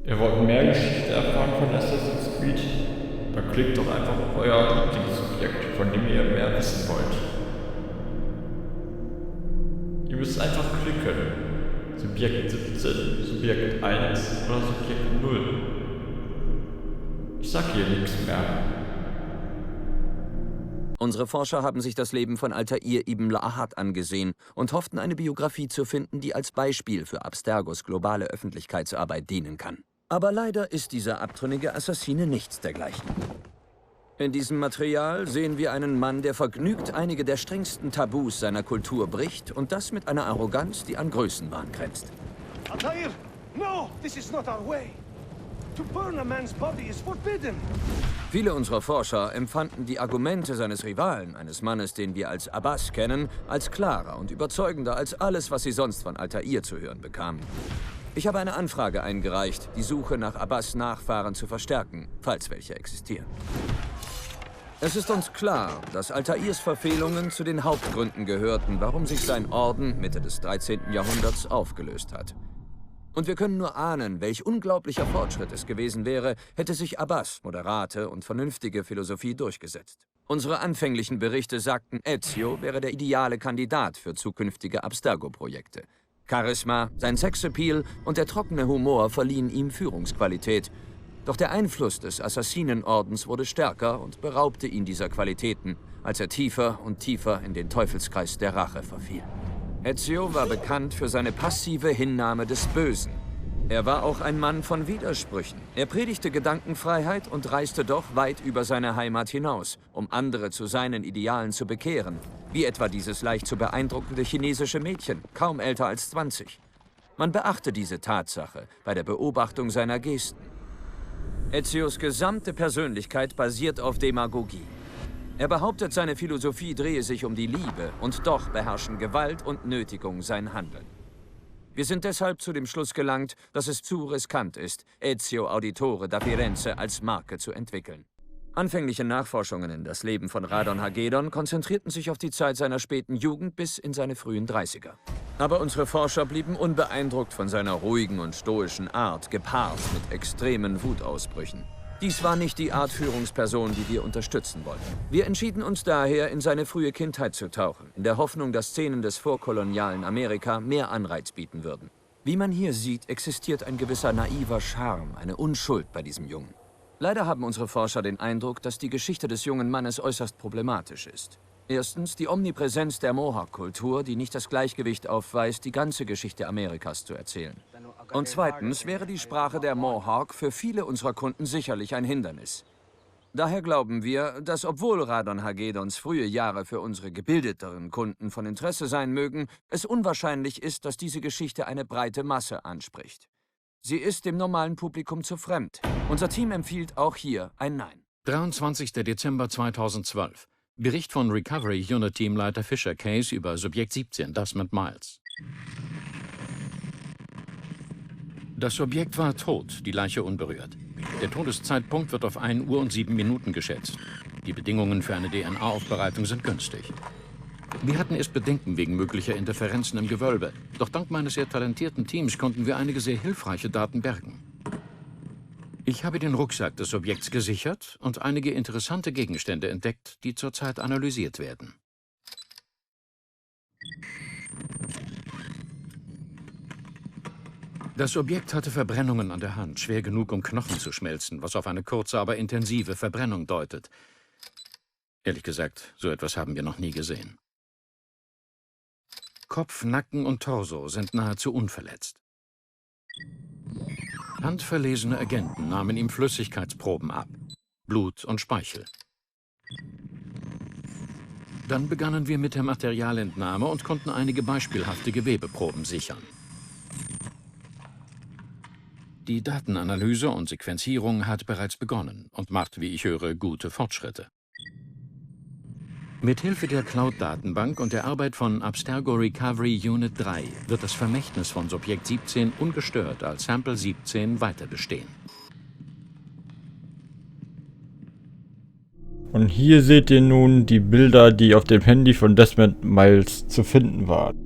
Ihr wollt mehr Geschichte erfahren von Assassin's Creed? Dann klickt doch einfach auf euer Lieblingsobjekt, von dem ihr mehr wissen wollt. Ihr müsst einfach klicken. Subjekt 17, Subjekt 1 oder Subjekt 0. Ich sag hier nichts mehr. Unsere Forscher haben sich das Leben von Altair ibn La'ahad angesehen und hofften, eine Biografie zu finden, die als Beispiel für Abstergos globale Öffentlichkeitsarbeit dienen kann. Aber leider ist dieser abtrünnige Assassine nichts dergleichen. In diesem Material sehen wir einen Mann, der vergnügt einige der strengsten Tabus seiner Kultur bricht und das mit einer Arroganz, die an Größenwahn grenzt. Altair! No! This is not our way! To burn a man's body is forbidden! Viele unserer Forscher empfanden die Argumente seines Rivalen, eines Mannes, den wir als Abbas kennen, als klarer und überzeugender als alles, was sie sonst von Altair zu hören bekamen. Ich habe eine Anfrage eingereicht, die Suche nach Abbas' Nachfahren zu verstärken, falls welche existieren. Es ist uns klar, dass Altairs Verfehlungen zu den Hauptgründen gehörten, warum sich sein Orden Mitte des 13. Jahrhunderts aufgelöst hat. Und wir können nur ahnen, welch unglaublicher Fortschritt es gewesen wäre, hätte sich Abbas' moderate und vernünftige Philosophie durchgesetzt. Unsere anfänglichen Berichte sagten, Ezio wäre der ideale Kandidat für zukünftige Abstergo-Projekte. Charisma, sein Sexappeal und der trockene Humor verliehen ihm Führungsqualität. Doch der Einfluss des Assassinenordens wurde stärker und beraubte ihn dieser Qualitäten, als er tiefer und tiefer in den Teufelskreis der Rache verfiel. Ezio war bekannt für seine passive Hinnahme des Bösen. Er war auch ein Mann von Widersprüchen. Er predigte Gedankenfreiheit und reiste doch weit über seine Heimat hinaus, um andere zu seinen Idealen zu bekehren, wie etwa dieses leicht zu beeindruckende chinesische Mädchen, kaum älter als 20. Man beachte diese Tatsache bei der Beobachtung seiner Gesten. Ezios gesamte Persönlichkeit basiert auf Demagogie. Er behauptet, seine Philosophie drehe sich um die Liebe und doch beherrschen Gewalt und Nötigung sein Handeln. Wir sind deshalb zu dem Schluss gelangt, dass es zu riskant ist, Ezio Auditore da Firenze als Marke zu entwickeln. Anfängliche Nachforschungen in das Leben von Radon Hagedon konzentrierten sich auf die Zeit seiner späten Jugend bis in seine frühen 30er. Aber unsere Forscher blieben unbeeindruckt von seiner ruhigen und stoischen Art, gepaart mit extremen Wutausbrüchen. Dies war nicht die Art Führungsperson, die wir unterstützen wollten. Wir entschieden uns daher, in seine frühe Kindheit zu tauchen, in der Hoffnung, dass Szenen des vorkolonialen Amerika mehr Anreiz bieten würden. Wie man hier sieht, existiert ein gewisser naiver Charme, eine Unschuld bei diesem Jungen. Leider haben unsere Forscher den Eindruck, dass die Geschichte des jungen Mannes äußerst problematisch ist. Erstens die Omnipräsenz der Mohawk-Kultur, die nicht das Gleichgewicht aufweist, die ganze Geschichte Amerikas zu erzählen. Und zweitens wäre die Sprache der Mohawk für viele unserer Kunden sicherlich ein Hindernis. Daher glauben wir, dass obwohl Radon Hagedons frühe Jahre für unsere gebildeteren Kunden von Interesse sein mögen, es unwahrscheinlich ist, dass diese Geschichte eine breite Masse anspricht. Sie ist dem normalen Publikum zu fremd. Unser Team empfiehlt auch hier ein Nein. 23. Dezember 2012. Bericht von Recovery Unit Teamleiter Fisher Case über Subjekt 17, das mit Miles. Das Objekt war tot, die Leiche unberührt. Der Todeszeitpunkt wird auf 1 Uhr und 7 Minuten geschätzt. Die Bedingungen für eine DNA-Aufbereitung sind günstig. Wir hatten erst Bedenken wegen möglicher Interferenzen im Gewölbe. Doch dank meines sehr talentierten Teams konnten wir einige sehr hilfreiche Daten bergen. Ich habe den Rucksack des Objekts gesichert und einige interessante Gegenstände entdeckt, die zurzeit analysiert werden. Das Objekt hatte Verbrennungen an der Hand, schwer genug, um Knochen zu schmelzen, was auf eine kurze, aber intensive Verbrennung deutet. Ehrlich gesagt, so etwas haben wir noch nie gesehen. Kopf, Nacken und Torso sind nahezu unverletzt. Handverlesene Agenten nahmen ihm Flüssigkeitsproben ab, Blut und Speichel. Dann begannen wir mit der Materialentnahme und konnten einige beispielhafte Gewebeproben sichern. Die Datenanalyse und Sequenzierung hat bereits begonnen und macht, wie ich höre, gute Fortschritte. Mithilfe der Cloud-Datenbank und der Arbeit von Abstergo Recovery Unit 3 wird das Vermächtnis von Subjekt 17 ungestört als Sample 17 weiter bestehen. Und hier seht ihr nun die Bilder, die auf dem Handy von Desmond Miles zu finden waren.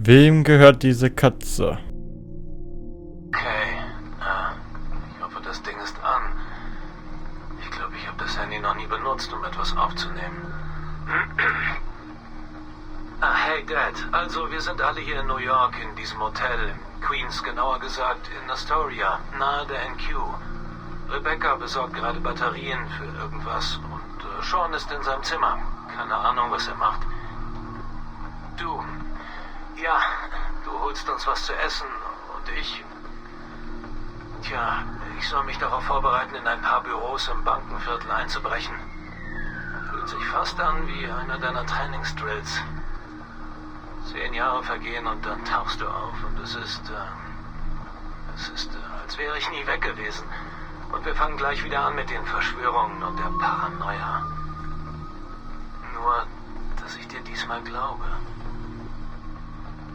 Wem gehört diese Katze? Okay, ich hoffe, das Ding ist an. Ich glaube, ich habe das Handy noch nie benutzt, um etwas aufzunehmen. Hey Dad, also wir sind alle hier in New York, in diesem Hotel, in Queens, genauer gesagt in Astoria, nahe der NQ. Rebecca besorgt gerade Batterien für irgendwas und Sean ist in seinem Zimmer. Keine Ahnung, was er macht. Du holst uns was zu essen und ich soll mich darauf vorbereiten, in ein paar Büros im Bankenviertel einzubrechen. Fühlt sich fast an wie einer deiner Trainingsdrills. 10 Jahre vergehen und dann tauchst du auf und es ist, als wäre ich nie weg gewesen. Und wir fangen gleich wieder an mit den Verschwörungen und der Paranoia. Nur, dass ich dir diesmal glaube.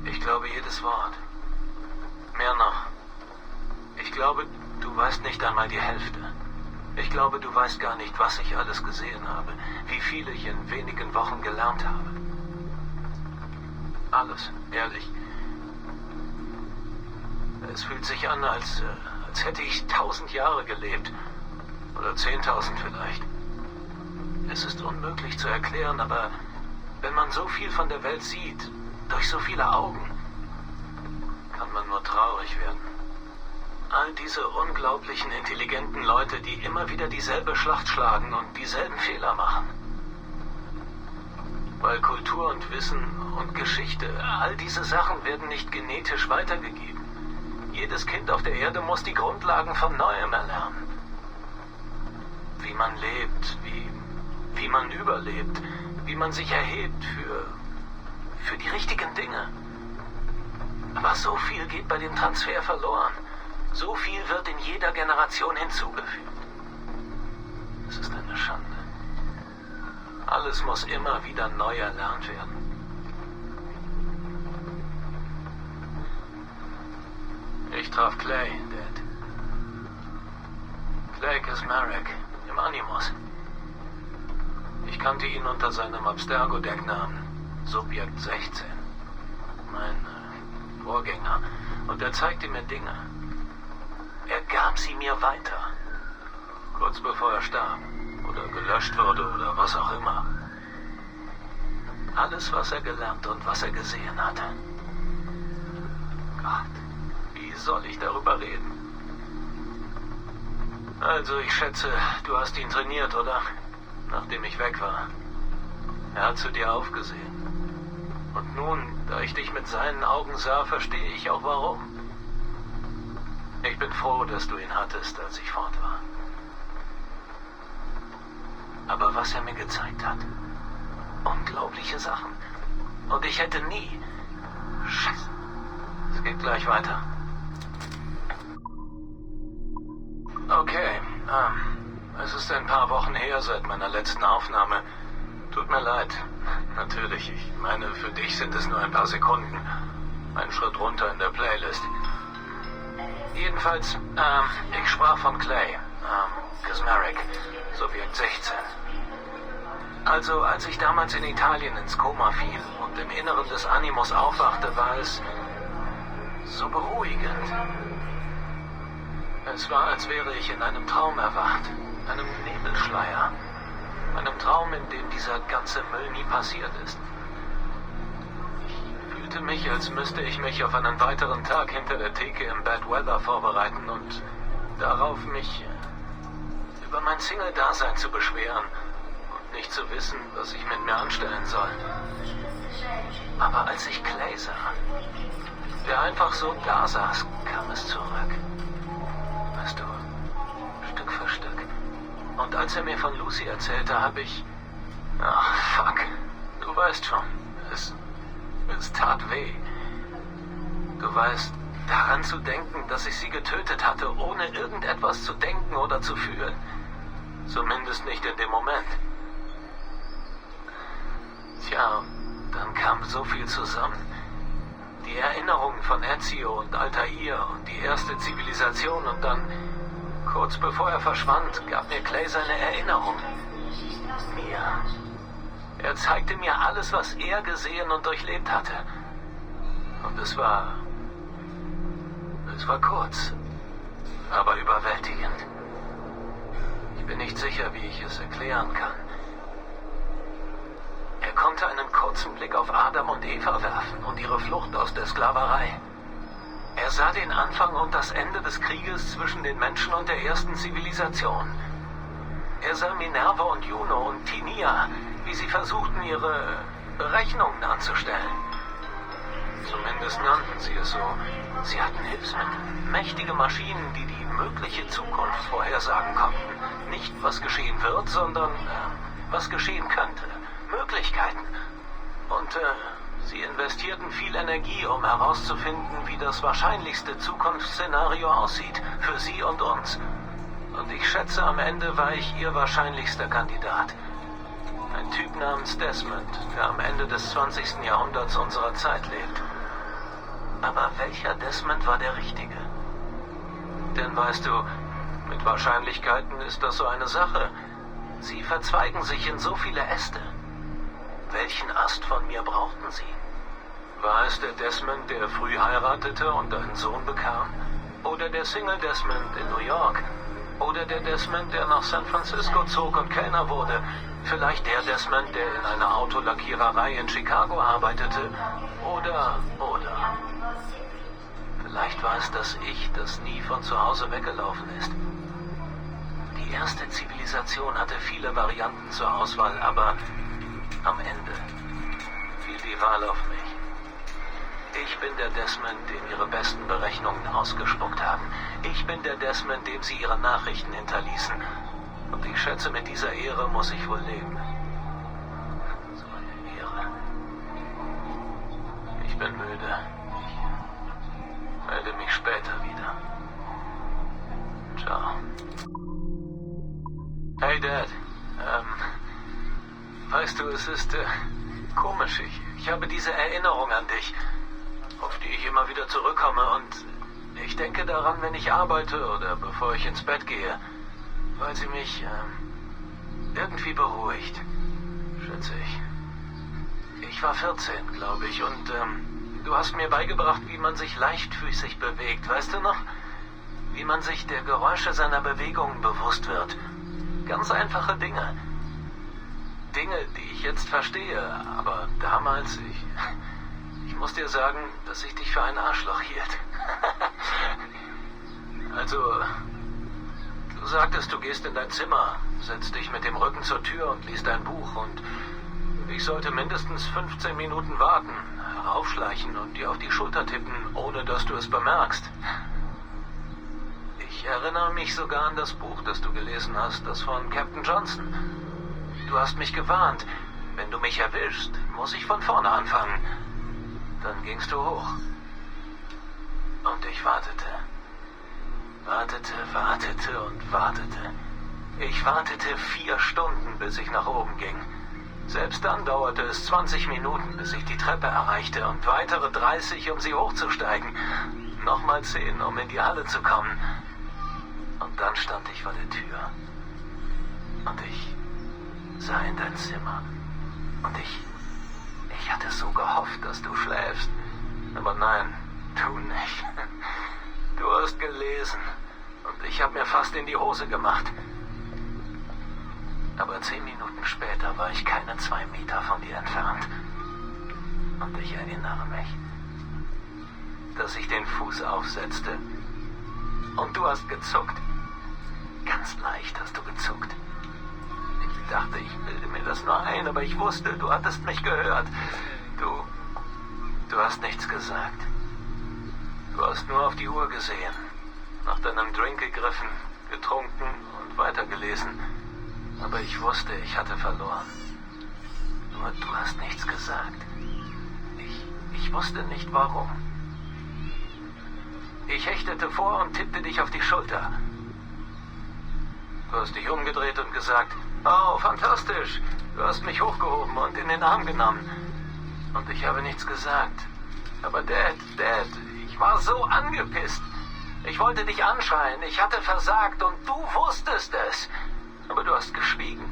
Ich glaube jedes Wort. Mehr noch. Ich glaube, du weißt nicht einmal die Hälfte. Ich glaube, du weißt gar nicht, was ich alles gesehen habe. Wie viel ich in wenigen Wochen gelernt habe. Alles, ehrlich. Es fühlt sich an, als hätte ich 1000 Jahre gelebt. Oder 10.000 vielleicht. Es ist unmöglich zu erklären, aber wenn man so viel von der Welt sieht, durch so viele Augen, kann man nur traurig werden. All diese unglaublichen, intelligenten Leute, die immer wieder dieselbe Schlacht schlagen und dieselben Fehler machen. Weil Kultur und Wissen und Geschichte, all diese Sachen werden nicht genetisch weitergegeben. Jedes Kind auf der Erde muss die Grundlagen von Neuem erlernen. Wie man lebt, wie man überlebt, wie man sich erhebt für die richtigen Dinge. Aber so viel geht bei dem Transfer verloren. So viel wird in jeder Generation hinzugefügt. Es ist eine Schande. Alles muss immer wieder neu erlernt werden. Ich traf Clay, Dad. Clay Kismarek im Animus. Ich kannte ihn unter seinem Abstergo-Decknamen Subjekt 16. Mein Vorgänger. Und er zeigte mir Dinge. Er gab sie mir weiter. Kurz bevor er starb. Oder gelöscht wurde oder was auch immer. Alles, was er gelernt und was er gesehen hatte. Gott, wie soll ich darüber reden? Also, ich schätze, du hast ihn trainiert, oder? Nachdem ich weg war. Er hat zu dir aufgesehen. Und nun, da ich dich mit seinen Augen sah, verstehe ich auch warum. Ich bin froh, dass du ihn hattest, als ich fort war. Aber was er mir gezeigt hat, unglaubliche Sachen. Und ich hätte nie... Scheiße. Es geht gleich weiter. Okay, es ist ein paar Wochen her seit meiner letzten Aufnahme. Tut mir leid. Natürlich, ich meine, für dich sind es nur ein paar Sekunden. Ein Schritt runter in der Playlist. Jedenfalls, ich sprach von Clay, Kismarek, Subjekt 16. Also, als ich damals in Italien ins Koma fiel und im Inneren des Animus aufwachte, war es so beruhigend. Es war, als wäre ich in einem Traum erwacht, einem Nebelschleier, einem Traum, in dem dieser ganze Müll nie passiert ist. Ich fühlte mich, als müsste ich mich auf einen weiteren Tag hinter der Theke im Bad Weather vorbereiten und darauf, mich über mein Single-Dasein zu beschweren und nicht zu wissen, was ich mit mir anstellen soll. Aber als ich Clay sah, der einfach so da saß, kam es zurück. Weißt du, Stück für Stück. Und als er mir von Lucy erzählte, habe ich... Ach, fuck. Du weißt schon, es tat weh. Du weißt, daran zu denken, dass ich sie getötet hatte, ohne irgendetwas zu denken oder zu fühlen. Zumindest nicht in dem Moment. Tja, dann kam so viel zusammen. Die Erinnerungen von Ezio und Altair und die erste Zivilisation und dann, kurz bevor er verschwand, gab mir Clay seine Erinnerung. Mir. Er zeigte mir alles, was er gesehen und durchlebt hatte. Und es war kurz, aber überwältigend. Ich bin nicht sicher, wie ich es erklären kann. Er konnte einen kurzen Blick auf Adam und Eva werfen und ihre Flucht aus der Sklaverei. Er sah den Anfang und das Ende des Krieges zwischen den Menschen und der ersten Zivilisation. Er sah Minerva und Juno und Tinia, wie sie versuchten, ihre Berechnungen anzustellen. Zumindest nannten sie es so. Sie hatten Hilfsmittel, mächtige Maschinen, die die mögliche Zukunft vorhersagen konnten. Nicht, was geschehen wird, sondern was geschehen könnte. Möglichkeiten. Und sie investierten viel Energie, um herauszufinden, wie das wahrscheinlichste Zukunftsszenario aussieht. Für sie und uns. Und ich schätze, am Ende war ich ihr wahrscheinlichster Kandidat. Ein Typ namens Desmond, der am Ende des 20. Jahrhunderts unserer Zeit lebt. Aber welcher Desmond war der Richtige? Denn weißt du, mit Wahrscheinlichkeiten ist das so eine Sache. Sie verzweigen sich in so viele Äste. Welchen Ast von mir brauchten sie? War es der Desmond, der früh heiratete und einen Sohn bekam? Oder der Single Desmond in New York? Oder der Desmond, der nach San Francisco zog und Kellner wurde? Vielleicht der Desmond, der in einer Autolackiererei in Chicago arbeitete? Oder... Vielleicht war es das Ich, das nie von zu Hause weggelaufen ist. Die erste Zivilisation hatte viele Varianten zur Auswahl, aber am Ende fiel die Wahl auf mich. Ich bin der Desmond, dem ihre besten Berechnungen ausgespuckt haben. Ich bin der Desmond, dem sie ihre Nachrichten hinterließen. Und ich schätze, mit dieser Ehre muss ich wohl leben. So eine Ehre. Ich bin müde. Ich melde mich später wieder. Ciao. Hey Dad. Weißt du, es ist komisch. Ich habe diese Erinnerung an dich, auf die ich immer wieder zurückkomme. Und ich denke daran, wenn ich arbeite oder bevor ich ins Bett gehe, weil sie mich irgendwie beruhigt, schätze ich. Ich war 14, glaube ich, und du hast mir beigebracht, wie man sich leichtfüßig bewegt, weißt du noch? Wie man sich der Geräusche seiner Bewegungen bewusst wird. Ganz einfache Dinge. Dinge, die ich jetzt verstehe, aber damals, ich muss dir sagen, dass ich dich für ein Arschloch hielt. Also, du sagtest, du gehst in dein Zimmer, setzt dich mit dem Rücken zur Tür und liest ein Buch und ich sollte mindestens 15 Minuten warten, heraufschleichen und dir auf die Schulter tippen, ohne dass du es bemerkst. Ich erinnere mich sogar an das Buch, das du gelesen hast, das von Captain Johnson. Du hast mich gewarnt. Wenn du mich erwischst, muss ich von vorne anfangen. Dann gingst du hoch. Und ich wartete. Wartete und wartete. Ich wartete 4 Stunden, bis ich nach oben ging. Selbst dann dauerte es 20 Minuten, bis ich die Treppe erreichte und weitere 30, um sie hochzusteigen. Nochmal 10, um in die Halle zu kommen. Und dann stand ich vor der Tür. Und ich sah in dein Zimmer. Und ich hatte so gehofft, dass du schläfst. Aber nein, du nicht. Du hast gelesen. Und ich habe mir fast in die Hose gemacht. Aber 10 Minuten später war ich keine 2 Meter von dir entfernt. Und ich erinnere mich, dass ich den Fuß aufsetzte. Und du hast gezuckt. Ganz leicht hast du gezuckt. Ich dachte, ich bilde mir das nur ein, aber ich wusste, du hattest mich gehört. Du hast nichts gesagt. Du hast nur auf die Uhr gesehen, nach deinem Drink gegriffen, getrunken und weitergelesen. Aber ich wusste, ich hatte verloren. Nur du hast nichts gesagt. Ich wusste nicht warum. Ich hechtete vor und tippte dich auf die Schulter. Du hast dich umgedreht und gesagt, oh, fantastisch. Du hast mich hochgehoben und in den Arm genommen. Und ich habe nichts gesagt. Aber Dad, ich war so angepisst. Ich wollte dich anschreien. Ich hatte versagt und du wusstest es. Aber du hast geschwiegen.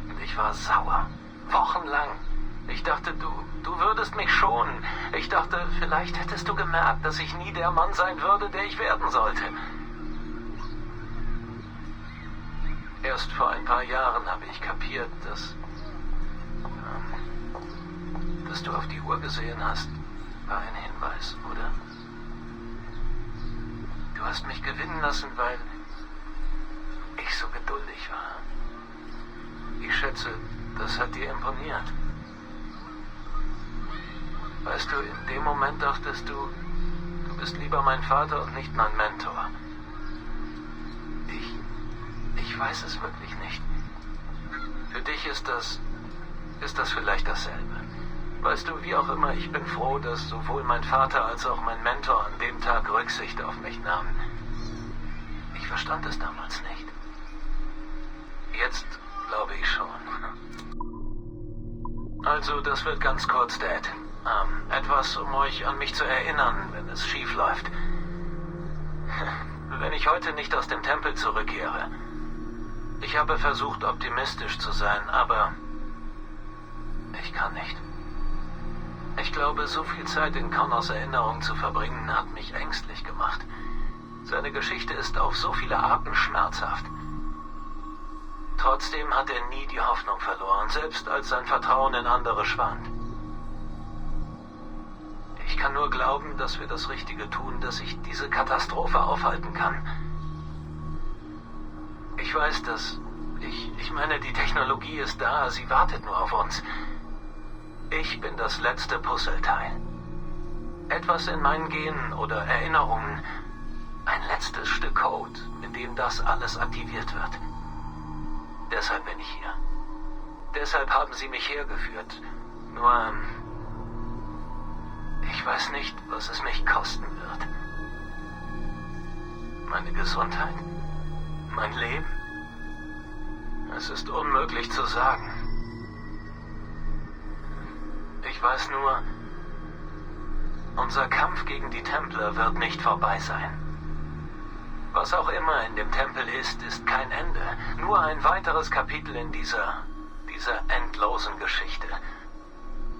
Und ich war sauer. Wochenlang. Ich dachte, du würdest mich schonen. Ich dachte, vielleicht hättest du gemerkt, dass ich nie der Mann sein würde, der ich werden sollte. Erst vor ein paar Jahren habe ich kapiert, dass du auf die Uhr gesehen hast, war ein Hinweis, oder? Du hast mich gewinnen lassen, weil ich so geduldig war. Ich schätze, das hat dir imponiert. Weißt du, in dem Moment dachtest du bist lieber mein Vater und nicht mein Mentor. Ich weiß es wirklich nicht. Für dich ist das vielleicht dasselbe. Weißt du, wie auch immer, ich bin froh, dass sowohl mein Vater als auch mein Mentor an dem Tag Rücksicht auf mich nahmen. Ich verstand es damals nicht. Jetzt glaube ich schon. Also, das wird ganz kurz, Dad. Etwas, um euch an mich zu erinnern, wenn es schief läuft. Wenn ich heute nicht aus dem Tempel zurückkehre. Ich habe versucht, optimistisch zu sein, aber ich kann nicht. Ich glaube, so viel Zeit in Connors Erinnerung zu verbringen, hat mich ängstlich gemacht. Seine Geschichte ist auf so viele Arten schmerzhaft. Trotzdem hat er nie die Hoffnung verloren, selbst als sein Vertrauen in andere schwand. Ich kann nur glauben, dass wir das Richtige tun, dass ich diese Katastrophe aufhalten kann. Ich weiß, dass ich meine, die Technologie ist da, sie wartet nur auf uns. Ich bin das letzte Puzzleteil. Etwas in meinen Genen oder Erinnerungen, ein letztes Stück Code, mit dem das alles aktiviert wird. Deshalb bin ich hier. Deshalb haben sie mich hergeführt. Nur, ich weiß nicht, was es mich kosten wird. Meine Gesundheit? Mein Leben? Es ist unmöglich zu sagen. Ich weiß nur, unser Kampf gegen die Templer wird nicht vorbei sein. Was auch immer in dem Tempel ist kein Ende. Nur ein weiteres Kapitel in dieser endlosen Geschichte.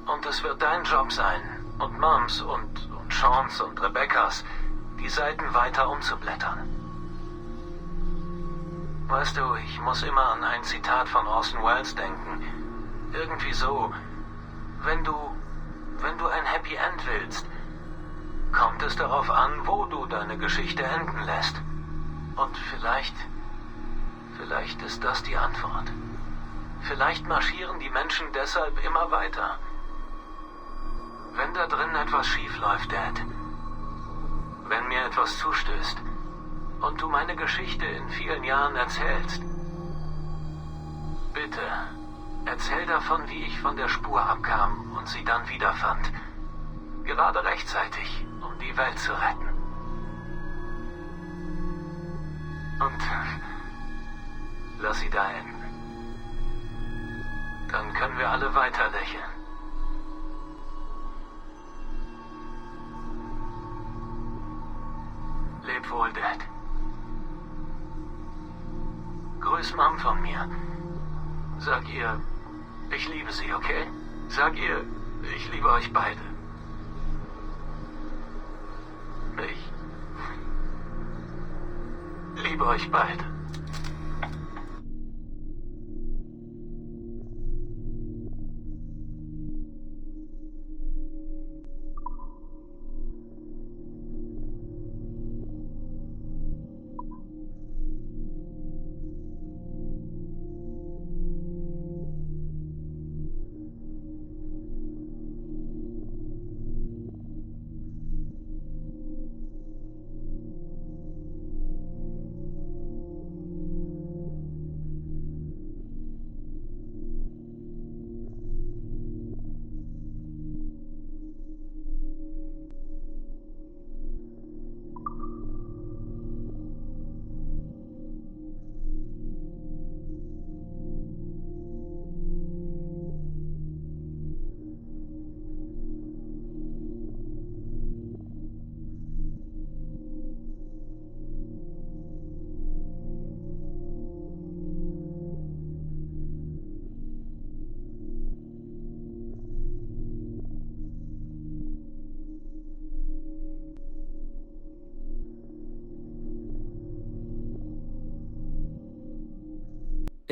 Und es wird dein Job sein, und Moms und Seans und Rebecca's, die Seiten weiter umzublättern. Weißt du, ich muss immer an ein Zitat von Orson Welles denken. Irgendwie so, wenn du ein Happy End willst, kommt es darauf an, wo du deine Geschichte enden lässt. Und vielleicht ist das die Antwort. Vielleicht marschieren die Menschen deshalb immer weiter. Wenn da drin etwas schief läuft, Dad, wenn mir etwas zustößt und du meine Geschichte in vielen Jahren erzählst, bitte erzähl davon, wie ich von der Spur abkam und sie dann wiederfand. Gerade rechtzeitig, um die Welt zu retten. Und lass sie da enden. Dann können wir alle weiter lächeln. Leb wohl, Dad. Grüß Mom von mir. Sag ihr, ich liebe sie, okay? Sag ihr, ich liebe euch beide. Ich liebe euch beide.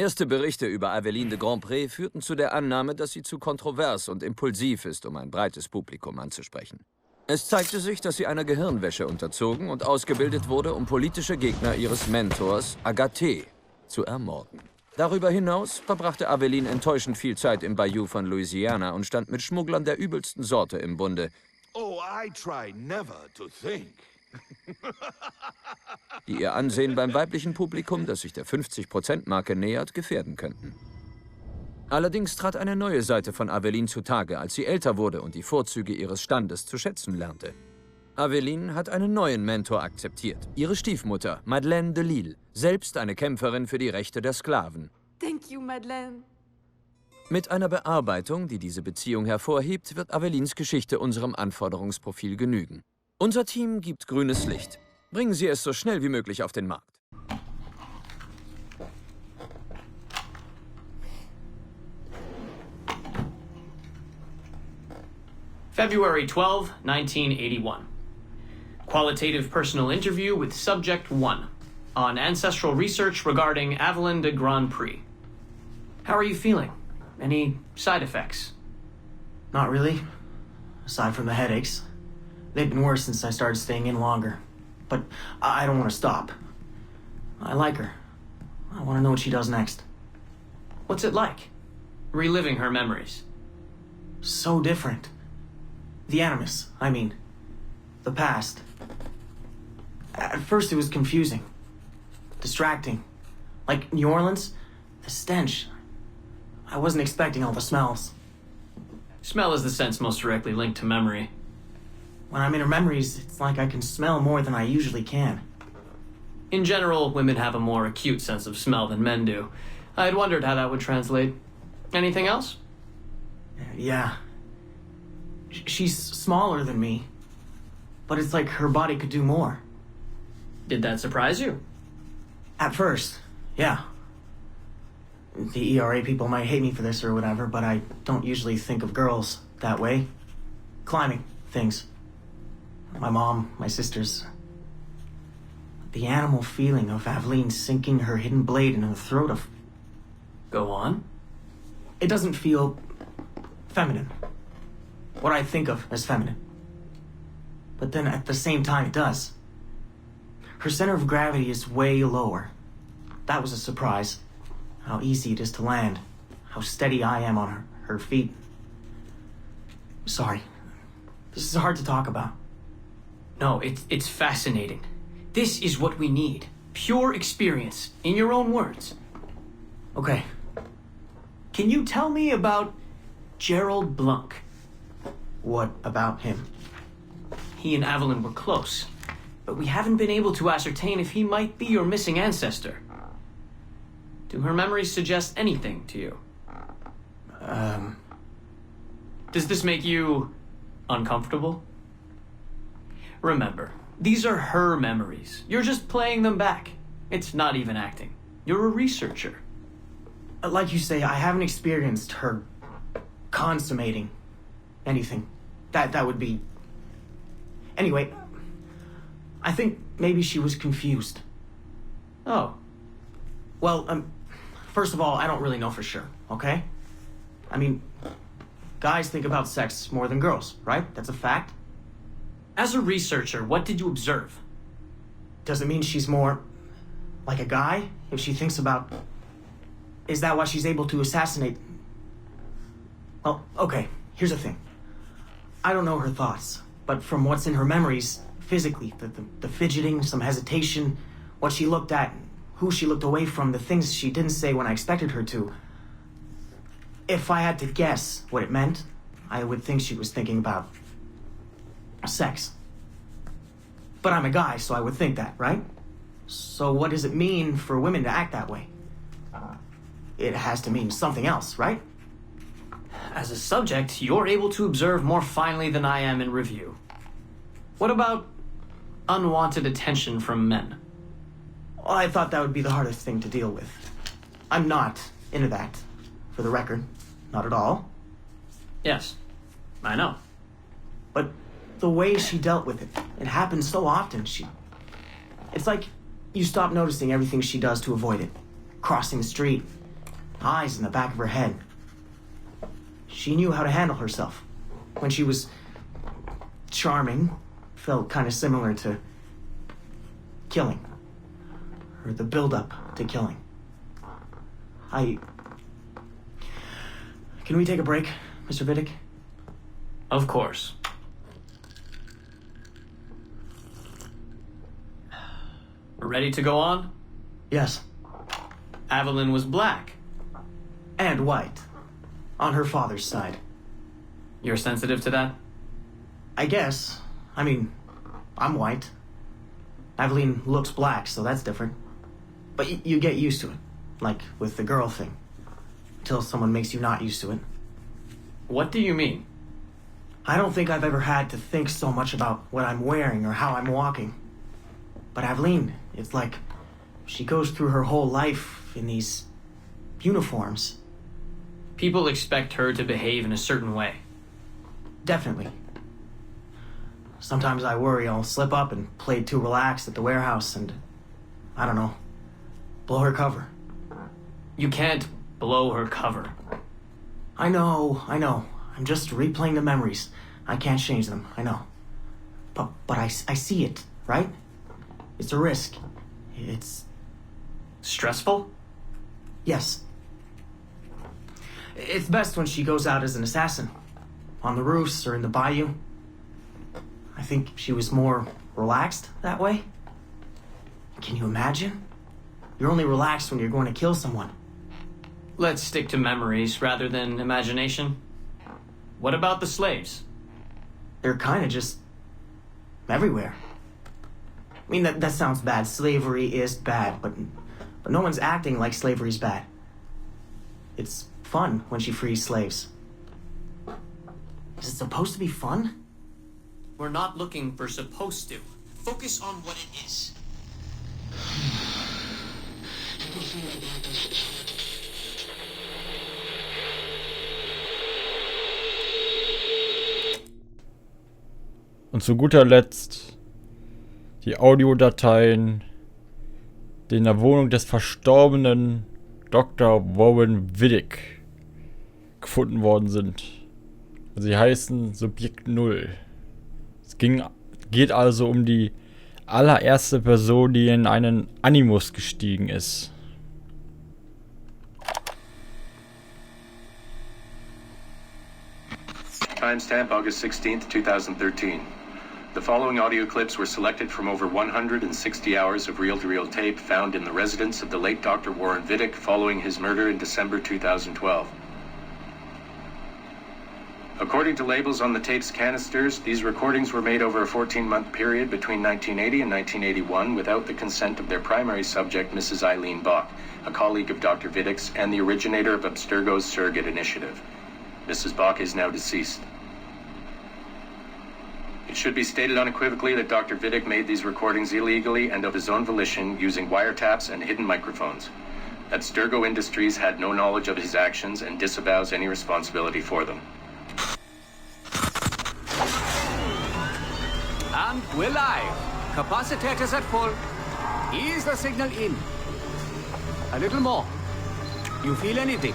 Erste Berichte über Aveline de Grandpré führten zu der Annahme, dass sie zu kontrovers und impulsiv ist, um ein breites Publikum anzusprechen. Es zeigte sich, dass sie einer Gehirnwäsche unterzogen und ausgebildet wurde, um politische Gegner ihres Mentors, Agathe, zu ermorden. Darüber hinaus verbrachte Aveline enttäuschend viel Zeit im Bayou von Louisiana und stand mit Schmugglern der übelsten Sorte im Bunde, Oh, I try never to think. die ihr Ansehen beim weiblichen Publikum, das sich der 50%-Marke nähert, gefährden könnten. Allerdings trat eine neue Seite von Aveline zutage, als sie älter wurde und die Vorzüge ihres Standes zu schätzen lernte. Aveline hat einen neuen Mentor akzeptiert, ihre Stiefmutter, Madeleine de Lille, selbst eine Kämpferin für die Rechte der Sklaven. Thank you, Madeleine. Mit einer Bearbeitung, die diese Beziehung hervorhebt, wird Avelines Geschichte unserem Anforderungsprofil genügen. Unser Team gibt grünes Licht. Bringen Sie es so schnell wie möglich auf den Markt. February 12, 1981. Qualitative personal interview with Subject 1 on ancestral research regarding Aveline de Grandpré. How are you feeling? Any side effects? Not really. Aside from the headaches. They've been worse since I started staying in longer. But I don't want to stop. I like her. I want to know what she does next. What's it like? Reliving her memories. So different. The Animus, I mean. The past. At first it was confusing. Distracting. Like New Orleans, the stench. I wasn't expecting all the smells. Smell is the sense most directly linked to memory. When I'm in her memories, it's like I can smell more than I usually can. In general, women have a more acute sense of smell than men do. I had wondered how that would translate. Anything else? Yeah. She's smaller than me, but it's like her body could do more. Did that surprise you? At first, yeah. The ERA people might hate me for this or whatever, but I don't usually think of girls that way. Climbing, things. My mom, my sisters. The animal feeling of Aveline sinking her hidden blade into the throat of... Go on. It doesn't feel feminine. What I think of as feminine. But then at the same time it does. Her center of gravity is way lower. That was a surprise. How easy it is to land. How steady I am on her feet. Sorry. This is hard to talk about. No, it's fascinating. This is what we need. Pure experience, in your own words. Okay. Can you tell me about Gerald Blanc? What about him? He and Aveline were close, but we haven't been able to ascertain if he might be your missing ancestor. Do her memories suggest anything to you? Does this make you uncomfortable? Remember, these are her memories. You're just playing them back. It's not even acting. You're a researcher. Like you say, I haven't experienced her consummating anything. That would be... Anyway, I think maybe she was confused. Oh. Well, first of all, I don't really know for sure, okay? I mean, guys think about sex more than girls, right? That's a fact. As a researcher, what did you observe? Does it mean she's more like a guy if she thinks about... Is that why she's able to assassinate... Well, okay, here's the thing. I don't know her thoughts, but from what's in her memories, physically, the fidgeting, some hesitation, what she looked at, who she looked away from, the things she didn't say when I expected her to. If I had to guess what it meant, I would think she was thinking about sex. But I'm a guy, so I would think that, right? So what does it mean for women to act that way? It has to mean something else, right? As a subject, you're able to observe more finely than I am in review. What about unwanted attention from men? Well, I thought that would be the hardest thing to deal with. I'm not into that, for the record. Not at all. Yes, I know. But the way she dealt with it, it happens so often. It's like you stop noticing everything she does to avoid it. Crossing the street, eyes in the back of her head. She knew how to handle herself. When she was charming, felt kind of similar to killing. Or the build-up to killing. Can we take a break, Mr. Vidic? Of course. Ready to go on? Yes. Evelyn was black. And white. On her father's side. You're sensitive to that? I guess. I mean, I'm white. Evelyn looks black, so that's different. But you get used to it. Like with the girl thing. Until someone makes you not used to it. What do you mean? I don't think I've ever had to think so much about what I'm wearing or how I'm walking. But Evelyn, it's like she goes through her whole life in these uniforms. People expect her to behave in a certain way. Definitely. Sometimes I worry I'll slip up and play too relaxed at the warehouse and, I don't know, blow her cover. You can't blow her cover. I know. I'm just replaying the memories. I can't change them, I know. But I see it, right? It's a risk. It's... Stressful? Yes. It's best when she goes out as an assassin. On the roofs or in the bayou. I think she was more relaxed that way. Can you imagine? You're only relaxed when you're going to kill someone. Let's stick to memories rather than imagination. What about the slaves? They're kind of just... everywhere. I mean, that sounds bad. Slavery is bad, but no one's acting like slavery's bad. It's fun when she frees slaves. Is it supposed to be fun? We're not looking for supposed to. Focus on what it is. Und zu guter Letzt die Audiodateien, die in der Wohnung des verstorbenen Dr. Warren Vidic gefunden worden sind. Sie heißen Subjekt Null. Es geht also um die allererste Person, die in einen Animus gestiegen ist. Timestamp August 16th, 2013. The following audio clips were selected from over 160 hours of reel-to-reel tape found in the residence of the late Dr. Warren Vidic following his murder in December 2012. According to labels on the tape's canisters, these recordings were made over a 14-month period between 1980 and 1981 without the consent of their primary subject, Mrs. Eileen Bach, a colleague of Dr. Vidic's and the originator of Abstergo's surrogate initiative. Mrs. Bach is now deceased. It should be stated unequivocally that Dr. Vidic made these recordings illegally and of his own volition using wiretaps and hidden microphones. Abstergo Industries had no knowledge of his actions and disavows any responsibility for them. And we're live. Capacitors at full. Ease the signal in. A little more. You feel anything?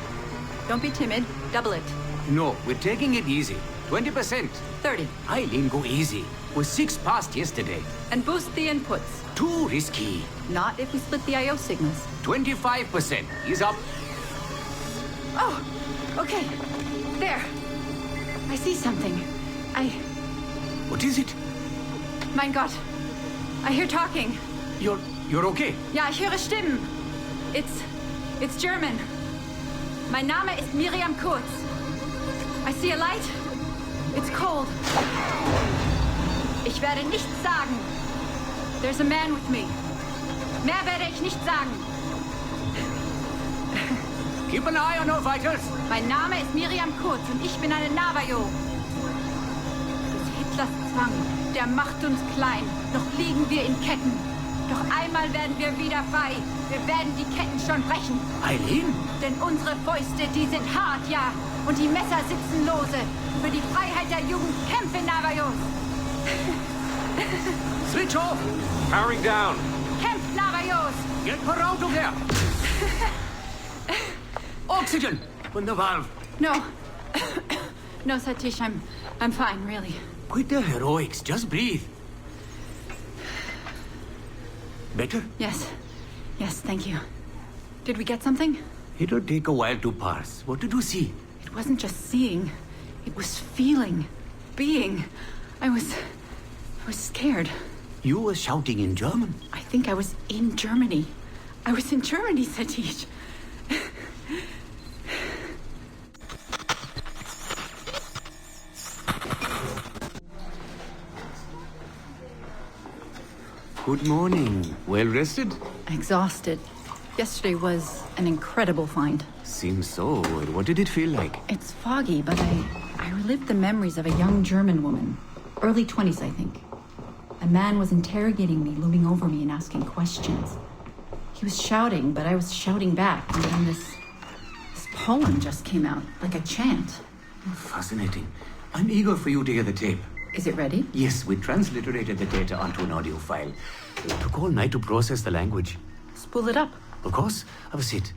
Don't be timid. Double it. No, we're taking it easy. 20%. 30. Eileen, go easy. We're 6 past yesterday. And boost the inputs. Too risky. Not if we split the I/O signals. 25%. Ease up. Oh, okay. There. I see something. What is it? Mein Gott. I hear talking. You're okay? Ja, ich höre Stimmen. It's German. Mein Name ist Miriam Kurz. I see a light. It's cold. Ich werde nichts sagen. There's a man with me. Mehr werde ich nicht sagen. Keep an eye on our vitals. Mein Name ist Miriam Kurz und ich bin eine Navajo. Des Hitlers Zwang, der macht uns klein. Noch liegen wir in Ketten. Doch einmal werden wir wieder frei. Wir werden die Ketten schon brechen. Eileen? Denn unsere Fäuste, die sind hart, ja. Und die Messer sitzen lose. Für die Freiheit der Jugend kämpfe, Navajos. Switch off. Powering down. Kämpft, Navajos. Get her out of there. Oxygen! From the valve. No. No, Satish, I'm fine, really. Quit the heroics. Just breathe. Better? Yes. Yes, thank you. Did we get something? It'll take a while to parse. What did you see? It wasn't just seeing. It was feeling. Being. I was scared. You were shouting in German. I think I was in Germany. I was in Germany, Satish. Good morning. Well rested? Exhausted. Yesterday was an incredible find. Seems so. What did it feel like? It's foggy, but I relived the memories of a young German woman. Early 20s, I think. A man was interrogating me, looming over me and asking questions. He was shouting, but I was shouting back. And then this poem just came out, like a chant. Fascinating. I'm eager for you to hear the tape. Is it ready? Yes, we transliterated the data onto an audio file. It took all night to process the language. Spool it up. Of course. Have a seat.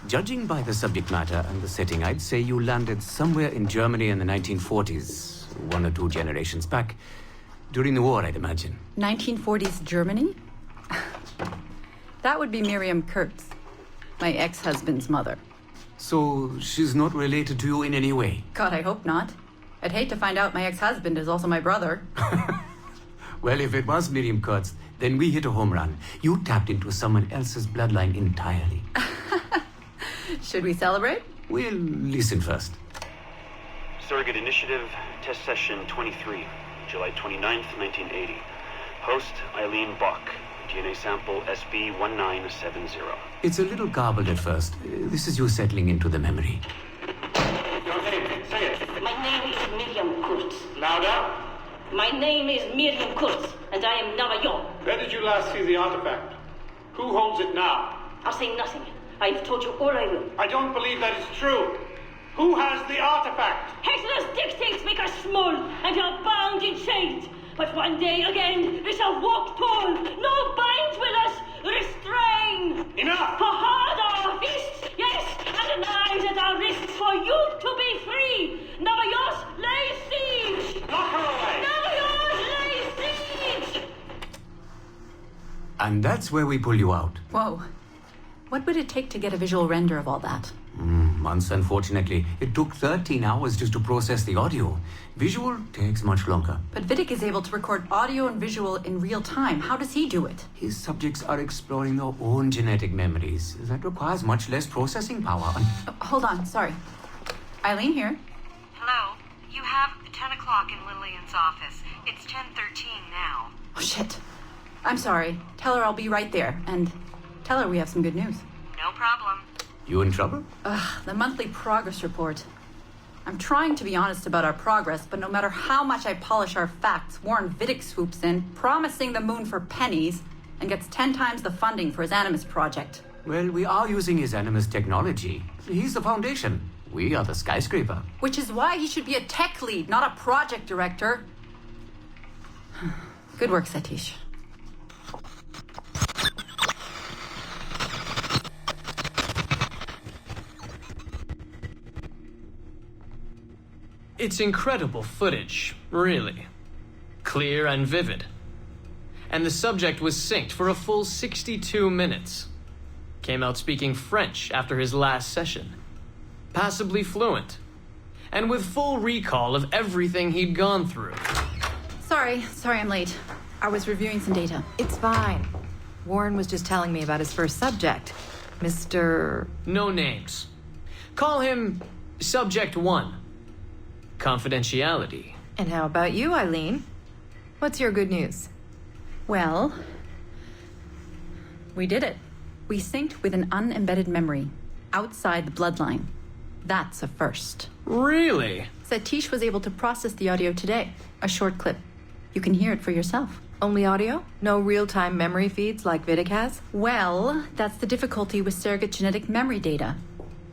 Judging by the subject matter and the setting, I'd say you landed somewhere in Germany in the 1940s, 1 or 2 generations back. During the war, I'd imagine. 1940s Germany? That would be Miriam Kurtz, my ex-husband's mother. So she's not related to you in any way? God, I hope not. I'd hate to find out my ex-husband is also my brother. Well, if it was Miriam Kurtz, then we hit a home run. You tapped into someone else's bloodline entirely. Should we celebrate? We'll listen first. Surrogate Initiative, Test Session 23, July 29th, 1980. Host, Eileen Bach. DNA sample SB1970. It's a little garbled at first. This is you settling into the memory. Your name, say it. My name is Miriam Kurtz. Louder. My name is Miriam Kurtz, and I am Navajo. Where did you last see the artifact? Who holds it now? I'll say nothing. I've told you all I will. I don't believe that is true. Who has the artifact? Hector's dictates make us small, and are bound in chains. But one day again, we shall walk tall. No binds will us restrain. Enough! For hard our fists, yes, and knives at our wrists for you to be free. Navajos lay siege. Knock her away. Navajos lay siege. And that's where we pull you out. Whoa. What would it take to get a visual render of all that? Months, unfortunately. It took 13 hours just to process the audio. Visual takes much longer. But Vidic is able to record audio and visual in real time. How does he do it? His subjects are exploring their own genetic memories. That requires much less processing power. Hold on, sorry. Eileen here. Hello. You have 10 o'clock in Lillian's office. It's 10:13 now. Oh, shit. I'm sorry. Tell her I'll be right there. And tell her we have some good news. No problem. You in trouble? The monthly progress report. I'm trying to be honest about our progress, but no matter how much I polish our facts, Warren Vidic swoops in, promising the moon for pennies, and gets 10 times the funding for his Animus project. Well, we are using his Animus technology. He's the foundation. We are the skyscraper. Which is why he should be a tech lead, not a project director. Good work, Satish. It's incredible footage, really. Clear and vivid. And the subject was synced for a full 62 minutes. Came out speaking French after his last session. Passably fluent. And with full recall of everything he'd gone through. Sorry I'm late. I was reviewing some data. It's fine. Warren was just telling me about his first subject, Mr. No names. Call him Subject 1. Confidentiality. And how about you, Eileen? What's your good news? Well, we did it. We synced with an unembedded memory outside the bloodline. That's a first. Really? Satish was able to process the audio today. A short clip. You can hear it for yourself. Only audio? No real-time memory feeds like Vidic has? Well, that's the difficulty with surrogate genetic memory data.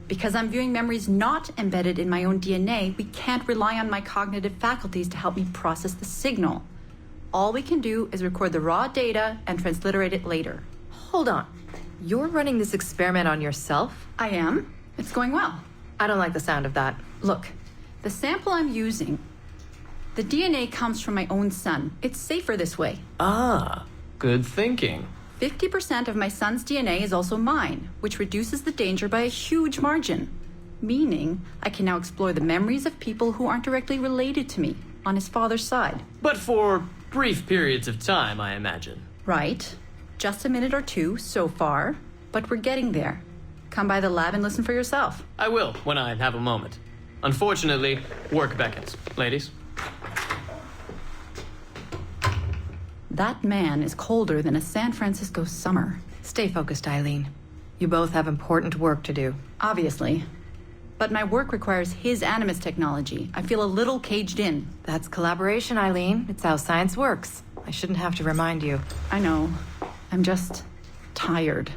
Because I'm viewing memories not embedded in my own DNA, we can't rely on my cognitive faculties to help me process the signal. All we can do is record the raw data and transliterate it later. Hold on. You're running this experiment on yourself? I am. It's going well. I don't like the sound of that. Look, the sample I'm using, the DNA comes from my own son. It's safer this way. Ah, good thinking. 50% of my son's DNA is also mine, which reduces the danger by a huge margin. Meaning, I can now explore the memories of people who aren't directly related to me on his father's side. But for brief periods of time, I imagine. Right. Just a minute or two so far, but we're getting there. Come by the lab and listen for yourself. I will, when I have a moment. Unfortunately, work beckons. Ladies? That man is colder than a San Francisco summer. Stay focused, Eileen. You both have important work to do. Obviously. But my work requires his Animus technology. I feel a little caged in. That's collaboration, Eileen. It's how science works. I shouldn't have to remind you. I know. I'm just tired.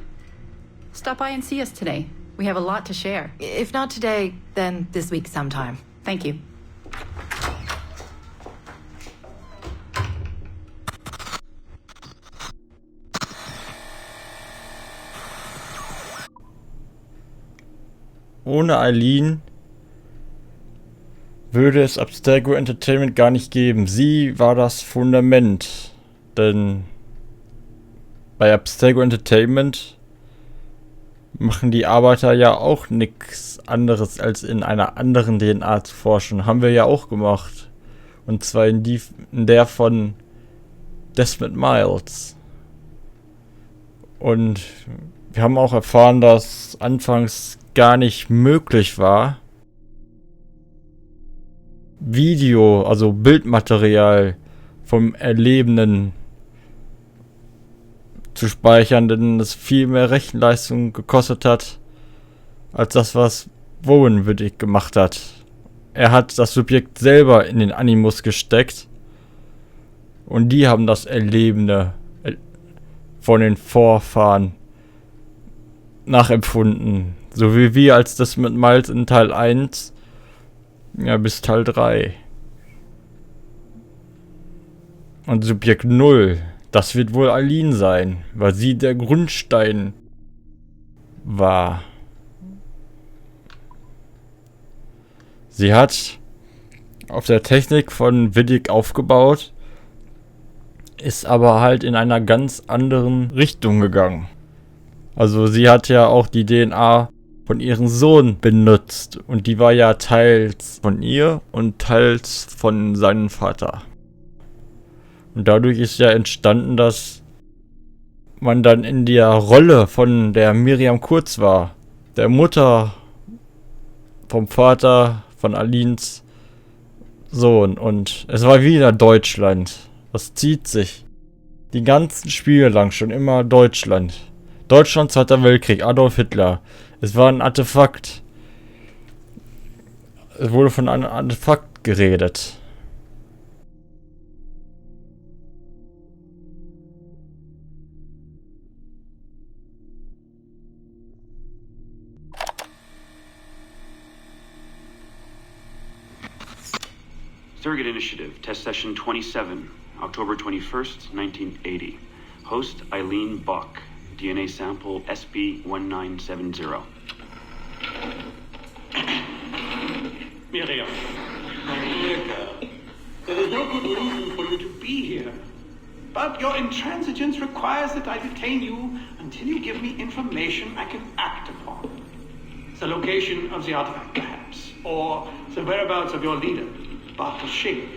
Stop by and see us today. We have a lot to share. If not today, then this week sometime. Thank you. Ohne Eileen würde es Abstergo Entertainment gar nicht geben. Sie war das Fundament. Denn bei Abstergo Entertainment machen die Arbeiter ja auch nichts anderes, als in einer anderen DNA zu forschen. Haben wir ja auch gemacht. Und zwar in der von Desmond Miles. Und wir haben auch erfahren, dass anfangs gar nicht möglich war, Video, also Bildmaterial vom Erlebenden zu speichern, denn es viel mehr Rechenleistung gekostet hat, als das, was Wowenwittig gemacht hat. Er hat das Subjekt selber in den Animus gesteckt und die haben das Erlebende von den Vorfahren nachempfunden. So wie wir als das mit Miles in Teil 1 bis Teil 3. Und Subjekt Null, das wird wohl Eileen sein, weil sie der Grundstein war. Sie hat auf der Technik von Wittig aufgebaut, ist aber halt in einer ganz anderen Richtung gegangen. Also sie hat ja auch die DNA von ihrem Sohn benutzt und die war ja teils von ihr und teils von seinem Vater. Und dadurch ist ja entstanden, dass man dann in der Rolle von der Miriam Kurz war, der Mutter vom Vater von Alins Sohn. Und es war wieder Deutschland. Das zieht sich die ganzen Spiele lang schon immer Deutschland. Deutschland, Zweiter Weltkrieg, Adolf Hitler. Es war ein Artefakt. Es wurde von einem Artefakt geredet. Surrogate Initiative, Test Session 27, October 21st, 1980. Host Eileen Bock. DNA sample SB1970. Miriam, my dear girl, there is no good reason for you to be here. But your intransigence requires that I detain you until you give me information I can act upon. The location of the artifact, perhaps, or the whereabouts of your leader, Bartel Shing.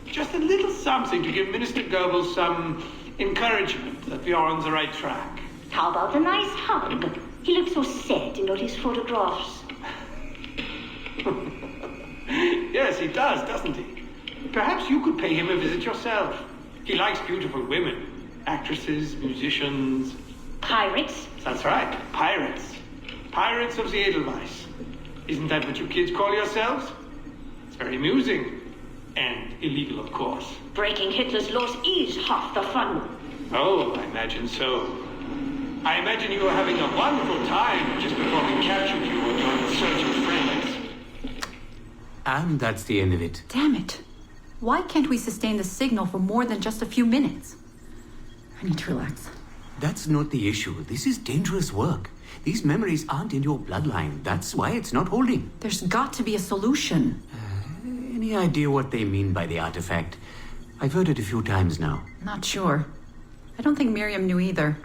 Just a little something to give Minister Goebbels some encouragement that we are on the right track. How about a nice hug? He looks so sad in all his photographs. Yes, he does, doesn't he? Perhaps you could pay him a visit yourself. He likes beautiful women. Actresses, musicians. Pirates? That's right, pirates. Pirates of the Edelweiss. Isn't that what you kids call yourselves? It's very amusing. And illegal, of course. Breaking Hitler's laws is half the fun. Oh, I imagine so. I imagine you were having a wonderful time just before we captured you and your insurgent friends. And that's the end of it. Damn it. Why can't we sustain the signal for more than just a few minutes? I need to relax. That's not the issue. This is dangerous work. These memories aren't in your bloodline. That's why it's not holding. There's got to be a solution. Any idea what they mean by the artifact? I've heard it a few times now. Not sure. I don't think Miriam knew either.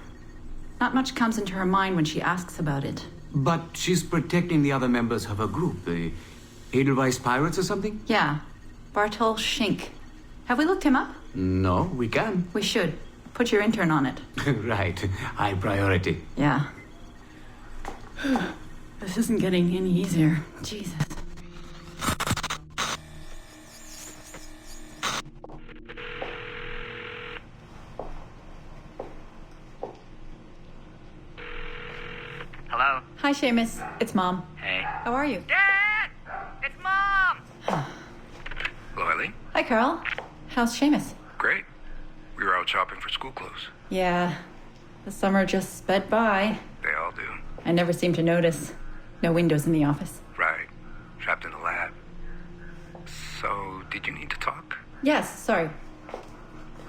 Not much comes into her mind when she asks about it. But she's protecting the other members of her group, the Edelweiss Pirates or something? Yeah. Bartol Schink. Have we looked him up? No, we can. We should. Put your intern on it. Right. High priority. Yeah. This isn't getting any easier. Jesus. Hello? Hi, Seamus. It's Mom. Hey. How are you? Dad! It's Mom! Hello, Eileen. Hi, Carl. How's Seamus? Great. We were out shopping for school clothes. Yeah. The summer just sped by. They all do. I never seem to notice. No windows in the office. Right. Trapped in the lab. So, did you need to talk? Yes, sorry.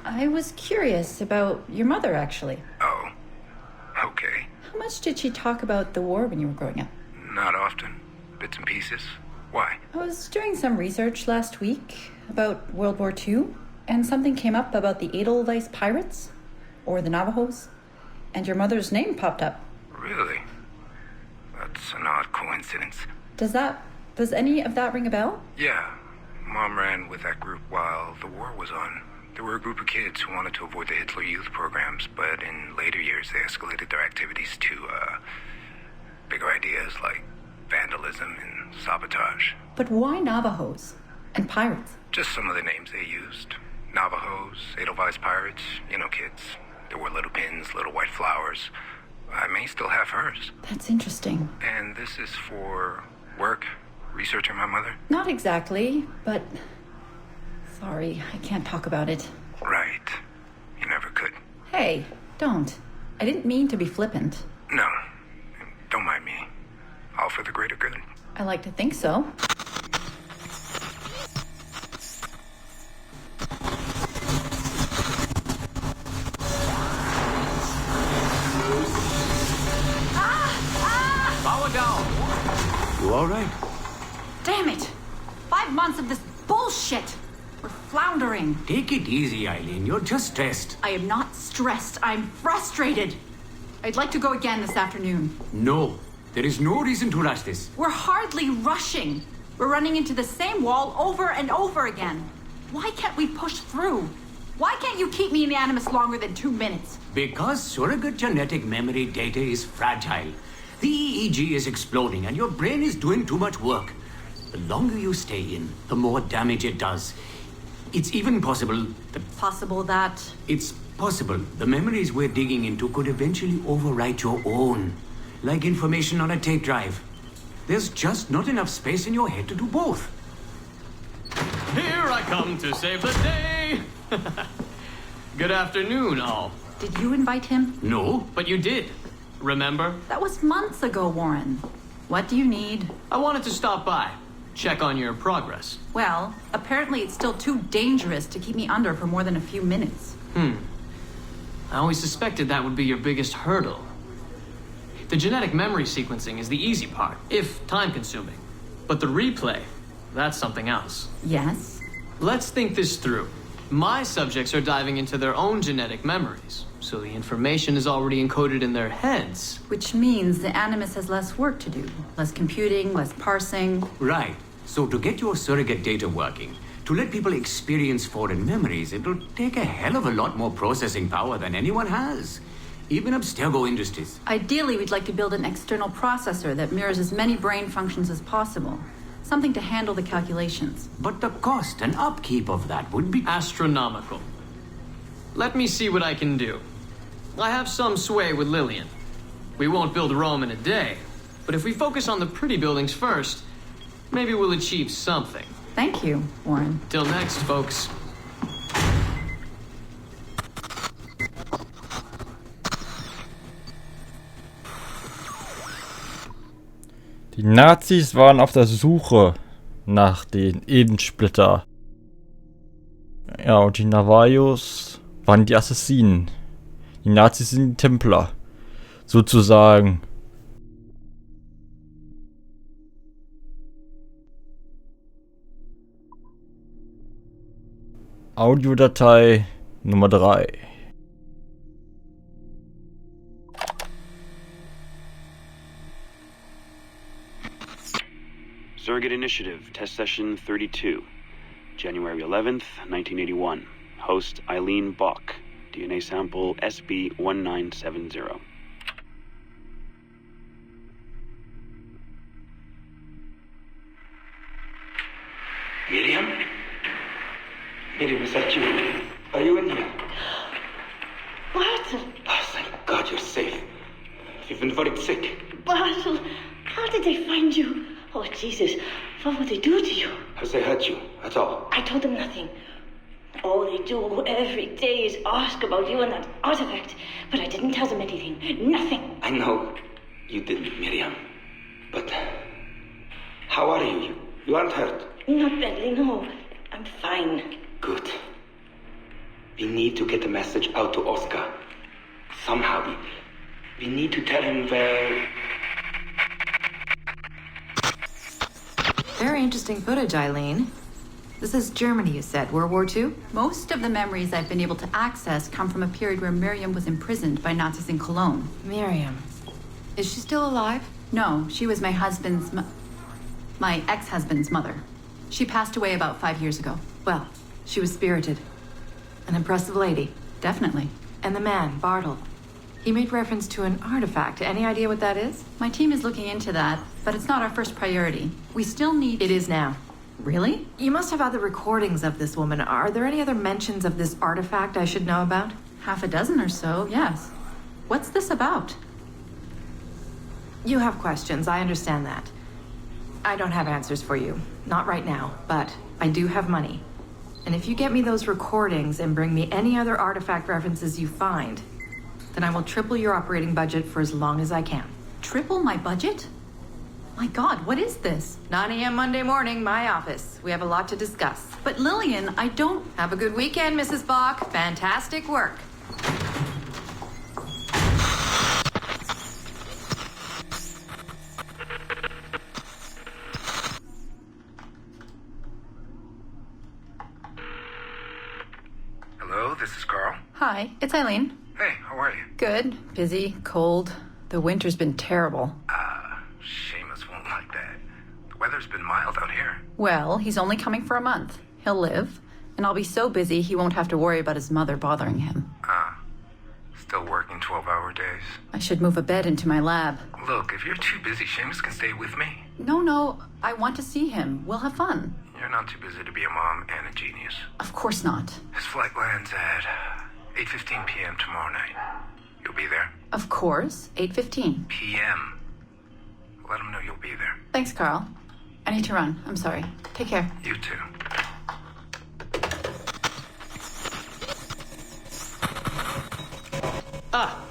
I was curious about your mother, actually. Oh. Okay. How much did she talk about the war when you were growing up? Not often. Bits and pieces. Why? I was doing some research last week about World War II, and something came up about the Edelweiss Pirates, or the Navajos, and your mother's name popped up. Really? That's an odd coincidence. Does any of that ring a bell? Yeah. Mom ran with that group while the war was on. There were a group of kids who wanted to avoid the Hitler Youth programs, but in later years they escalated their activities to, bigger ideas like vandalism and sabotage. But why Navajos and pirates? Just some of the names they used. Navajos, Edelweiss Pirates, you know kids. There were little pins, little white flowers. I may still have hers. That's interesting. And this is for work? Researching my mother? Not exactly, but... Sorry, I can't talk about it. Right. You never could. Hey, don't. I didn't mean to be flippant. No. Don't mind me. All for the greater good. I like to think so. Power down. You all right? Damn it! 5 months of this bullshit! We're floundering. Take it easy, Eileen. You're just stressed. I am not stressed. I'm frustrated. I'd like to go again this afternoon. No. There is no reason to rush this. We're hardly rushing. We're running into the same wall over and over again. Why can't we push through? Why can't you keep me in the Animus longer than 2 minutes? Because surrogate genetic memory data is fragile. The EEG is exploding and your brain is doing too much work. The longer you stay in, the more damage it does. It's even possible that... Possible that... It's possible the memories we're digging into could eventually overwrite your own. Like information on a tape drive. There's just not enough space in your head to do both. Here I come to save the day! Good afternoon, all. Did you invite him? No. But you did. Remember? That was months ago, Warren. What do you need? I wanted to stop by. Check on your progress. Well, apparently it's still too dangerous to keep me under for more than a few minutes. I always suspected that would be your biggest hurdle. The genetic memory sequencing is the easy part, if time-consuming. But the replay, that's something else. Yes? Let's think this through. My subjects are diving into their own genetic memories, so the information is already encoded in their heads. Which means the Animus has less work to do. Less computing, less parsing. Right. So to get your surrogate data working, to let people experience foreign memories, it'll take a hell of a lot more processing power than anyone has. Even Abstergo Industries. Ideally, we'd like to build an external processor that mirrors as many brain functions as possible. Something to handle the calculations. But the cost and upkeep of that would be... astronomical. Let me see what I can do. I have some sway with Lillian. We won't build Rome in a day, but if we focus on the pretty buildings first, maybe we'll achieve something. Thank you, Warren. Till next, folks. Die Nazis waren auf der Suche nach den Edensplitter. Ja, und die Navajos waren die Assassinen, Die Nazis sind die Templer. Sozusagen. Audiodatei Nummer 3. Surrogate Initiative, Test Session 32, January 11th, 1981. Host Eileen Bach, DNA sample SB1970. Miriam? Miriam, is that you? Are you in here? Bartle! Oh, thank God you're safe. You've been very sick. Bartle! How did they find you? Oh, Jesus. What would they do to you? Has they hurt you at all? I told them nothing. All they do every day is ask about you and that artifact. But I didn't tell them anything. Nothing. I know you didn't, Miriam. But how are you? You aren't hurt? Not badly, no. I'm fine. Good. We need to get the message out to Oscar. Somehow. We need to tell him where... Very interesting footage, Eileen. This is Germany, you said. World War II? Most of the memories I've been able to access come from a period where Miriam was imprisoned by Nazis in Cologne. Miriam. Is she still alive? No, she was my husband's... my ex-husband's mother. She passed away about 5 years ago. Well, she was spirited. An impressive lady. Definitely. And the man, Bartle. He made reference to an artifact. Any idea what that is? My team is looking into that, but it's not our first priority. We still need... It is now. Really? You must have other recordings of this woman. Are there any other mentions of this artifact I should know about? Half a dozen or so, yes. What's this about? You have questions, I understand that. I don't have answers for you. Not right now, but I do have money. And if you get me those recordings and bring me any other artifact references you find, then I will triple your operating budget for as long as I can. Triple my budget? My God, what is this? 9 a.m. Monday morning, my office. We have a lot to discuss. But Lillian, I don't... Have a good weekend, Mrs. Bach. Fantastic work. Hello, this is Carl. Hi, it's Eileen. Hey, how are you? Good. Busy, cold. The winter's been terrible. Seamus won't like that. The weather's been mild out here. Well, he's only coming for a month. He'll live. And I'll be so busy he won't have to worry about his mother bothering him. Still working 12-hour days. I should move a bed into my lab. Look, if you're too busy, Seamus can stay with me. No. I want to see him. We'll have fun. You're not too busy to be a mom and a genius. Of course not. His flight lands at 8:15 p.m. tomorrow night. You'll be there? Of course. 8:15 p.m. Let him know you'll be there. Thanks, Carl. I need to run. I'm sorry. Take care. You too.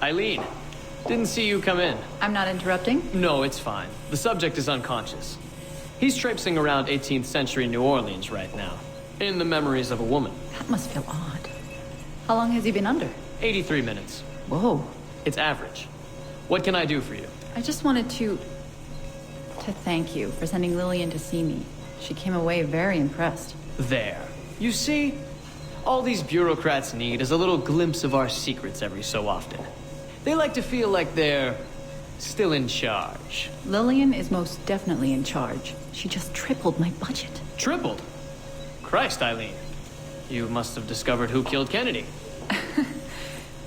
Eileen. Didn't see you come in. I'm not interrupting? No, it's fine. The subject is unconscious. He's traipsing around 18th century New Orleans right now, in the memories of a woman. That must feel odd. How long has he been under? 83 minutes. Whoa. It's average. What can I do for you? I just wanted to thank you for sending Lillian to see me. She came away very impressed. There. You see? All these bureaucrats need is a little glimpse of our secrets every so often. They like to feel like they're still in charge. Lillian is most definitely in charge. She just tripled my budget. Tripled? Christ, Eileen. You must have discovered who killed Kennedy.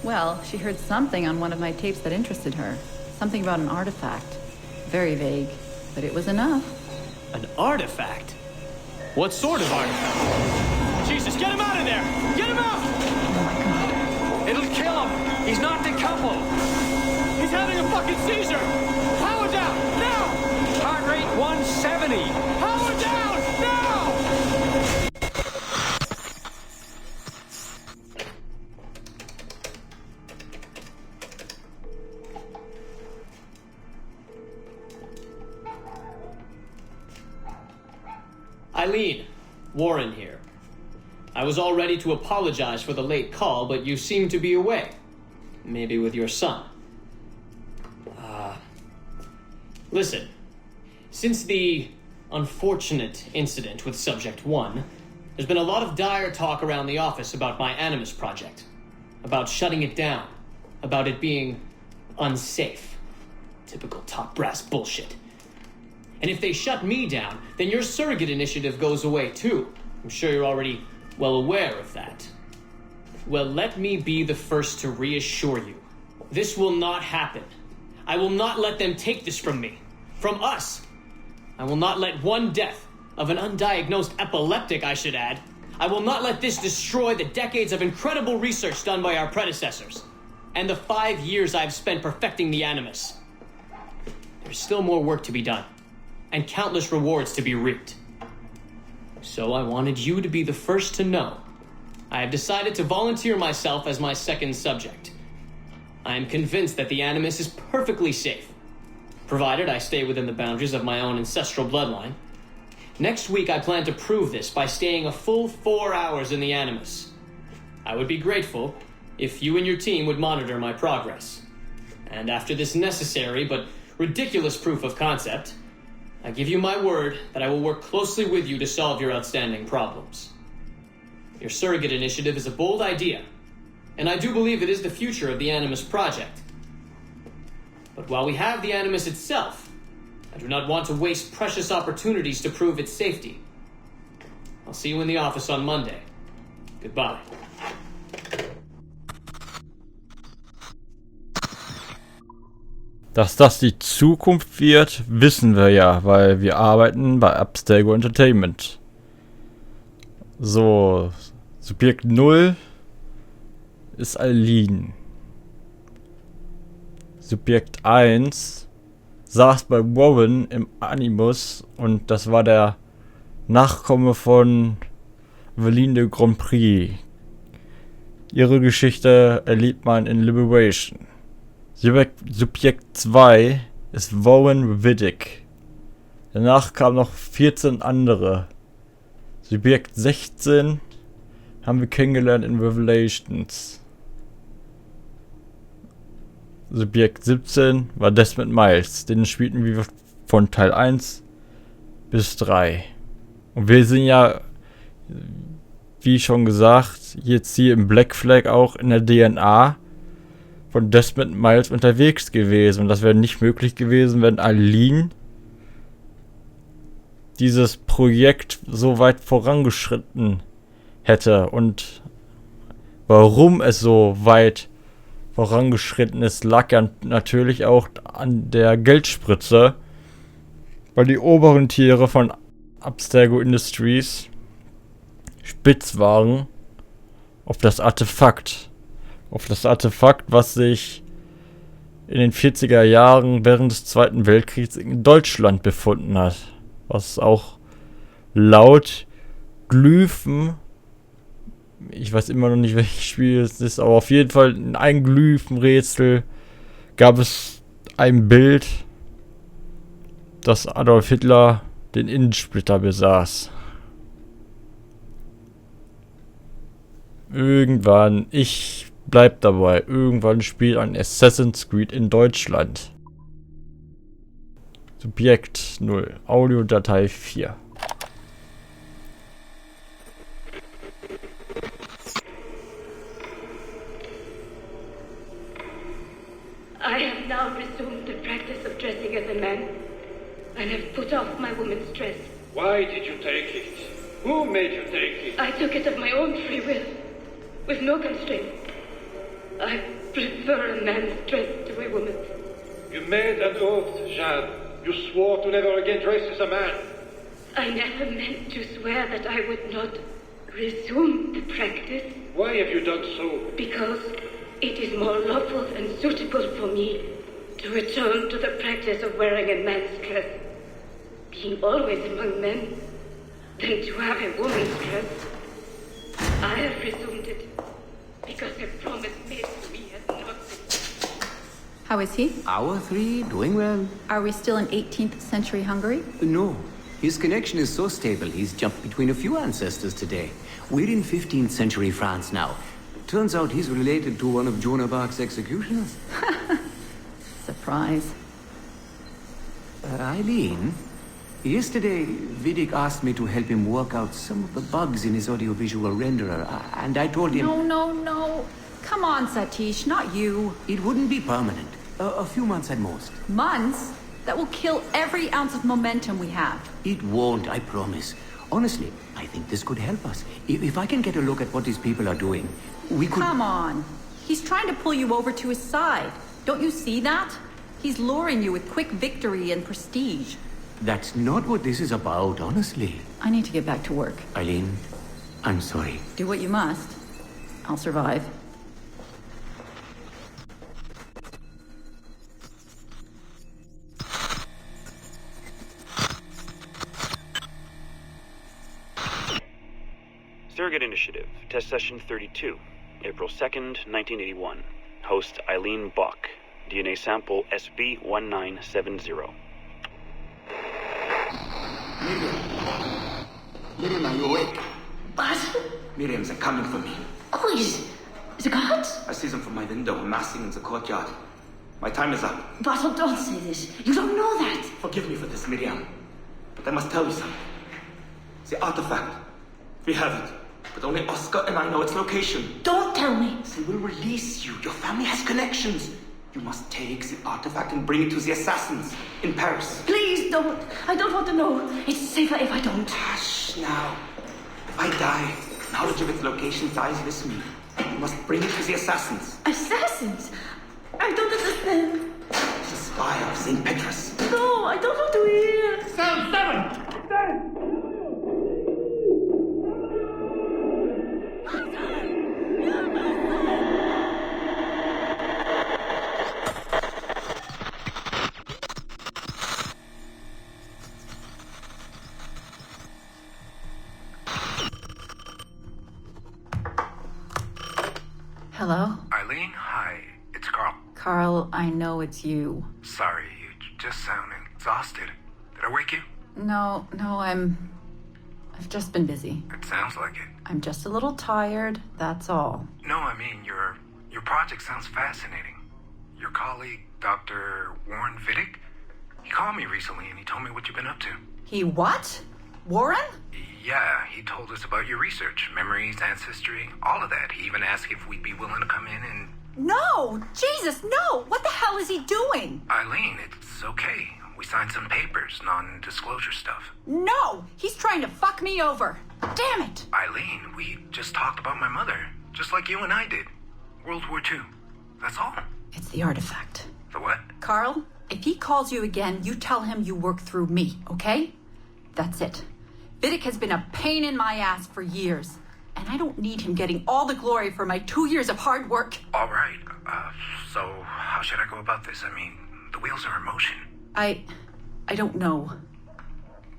Well, she heard something on one of my tapes that interested her. Something about an artifact. Very vague, but it was enough. An artifact? What sort of artifact? Jesus, get him out of there! Get him out! Oh my God. It'll kill him! He's not decoupled! He's having a fucking seizure! Power down! Now! Heart rate 170! Power down! Now! Eileen, Warren here. I was all ready to apologize for the late call, but you seem to be away. maybe with your son. Listen, since the unfortunate incident with Subject 1, there's been a lot of dire talk around the office about my Animus project. About shutting it down. About it being unsafe. Typical top brass bullshit. And if they shut me down, then your surrogate initiative goes away too. I'm sure you're already well aware of that. Well, let me be the first to reassure you. This will not happen. I will not let them take this from me. From us. I will not let one death, of an undiagnosed epileptic I should add, I will not let this destroy the decades of incredible research done by our predecessors, and the 5 years I've spent perfecting the Animus. There's still more work to be done, and countless rewards to be reaped. So I wanted you to be the first to know. I have decided to volunteer myself as my second subject. I am convinced that the Animus is perfectly safe, provided I stay within the boundaries of my own ancestral bloodline. Next week I plan to prove this by staying a full 4 hours in the Animus. I would be grateful if you and your team would monitor my progress. And after this necessary but ridiculous proof of concept, I give you my word that I will work closely with you to solve your outstanding problems. Your surrogate initiative is a bold idea, and I do believe it is the future of the Animus project. But while we have the Animus itself, I do not want to waste precious opportunities to prove its safety. I'll see you in the office on Monday. Goodbye. Dass das die Zukunft wird, wissen wir ja, weil wir arbeiten bei Abstergo Entertainment. So, Subjekt Null ist Eileen. Subjekt 1 saß bei Warren im Animus und das war der Nachkomme von Eveline de Grand Prix. Ihre Geschichte erlebt man in Liberation. Subjekt 2 ist Warren Widdick. Danach kamen noch 14 andere. Subjekt 16 haben wir kennengelernt in Revelations. Subjekt 17 war Desmond Miles. Den spielten wir von Teil 1 bis 3. Und wir sind ja, wie schon gesagt, jetzt hier im Black Flag auch in der DNA von Desmond Miles unterwegs gewesen. Und das wäre nicht möglich gewesen, wenn Eileen dieses Projekt so weit vorangeschritten hätte. Und warum es so weit vorangeschritten ist, lag ja natürlich auch an der Geldspritze, weil die oberen Tiere von Abstergo Industries spitz waren auf das Artefakt. Was sich in den 40er Jahren während des Zweiten Weltkriegs in Deutschland befunden hat. Was auch laut Glyphen, ich weiß immer noch nicht, welches Spiel es ist, aber auf jeden Fall in einem Glyphenrätsel gab es ein Bild, dass Adolf Hitler den Innensplitter besaß. Irgendwann, ich bleib dabei, irgendwann spielt ein Assassin's Creed in Deutschland. Subjekt 0, Audiodatei 4. I have now resumed the practice of dressing as a man, and have put off my woman's dress. Why did you take it? Who made you take it? I took it of my own free will, with no constraint. I prefer a man's dress to a woman's. You made an oath, Jeanne. You swore to never again dress as a man. I never meant to swear that I would not resume the practice. Why have you done so? Because it is more lawful and suitable for me to return to the practice of wearing a man's dress, being always among men, than to have a woman's dress. I have resumed it because a promise made to me has not been. How is he? Our three, doing well. Are we still in 18th century Hungary? No. His connection is so stable, he's jumped between a few ancestors today. We're in 15th century France now. Turns out he's related to one of Joan of Arc's executioners. Surprise. Eileen, yesterday Vidic asked me to help him work out some of the bugs in his audiovisual renderer, and I told him... No. Come on, Satish, not you. It wouldn't be permanent. A few months at most. Months? That will kill every ounce of momentum we have. It won't, I promise. Honestly, I think this could help us. If I can get a look at what these people are doing, we could... Come on. He's trying to pull you over to his side. Don't you see that? He's luring you with quick victory and prestige. That's not what this is about, honestly. I need to get back to work. Eileen, I'm sorry. Do what you must. I'll survive. Surrogate Initiative, Test Session 32, April 2nd, 1981. Host Eileen Bach. DNA sample SB1970. Miriam, are you awake? What? Miriam, they're coming for me. Oh, is it guards? I see them from my window, amassing in the courtyard. My time is up. Basil, don't say this. You don't know that. Forgive me for this, Miriam. But I must tell you something. The artifact. We have it. But only Oscar and I know its location. Don't tell me. They will release you. Your family has connections. You must take the artifact and bring it to the assassins in Paris. Please don't. I don't want to know. It's safer if I don't. Hush now. If I die, knowledge of its location dies with me. You must bring it to the assassins. Assassins? I don't understand. The spire of St. Petrus. No, I don't want to hear. Cell 7! Hello? Eileen, hi. It's Carl. Carl, I know it's you. Sorry, you just sound exhausted. Did I wake you? No, I've just been busy. It sounds like it. I'm just a little tired, that's all. No, I mean, your project sounds fascinating. Your colleague, Dr. Warren Vidic, he called me recently and he told me what you've been up to. He what? Warren? Yeah, he told us about your research, memories, ancestry, all of that. He even asked if we'd be willing to come in and... No! Jesus, no! What the hell is he doing? Eileen, it's okay. We signed some papers, non-disclosure stuff. No! He's trying to fuck me over. Damn it! Eileen, we just talked about my mother, just like you and I did. World War II. That's all. It's the artifact. The what? Carl, if he calls you again, you tell him you work through me, okay? That's it. Vidic has been a pain in my ass for years, and I don't need him getting all the glory for my 2 years of hard work. All right. So how should I go about this? I mean, the wheels are in motion. I don't know.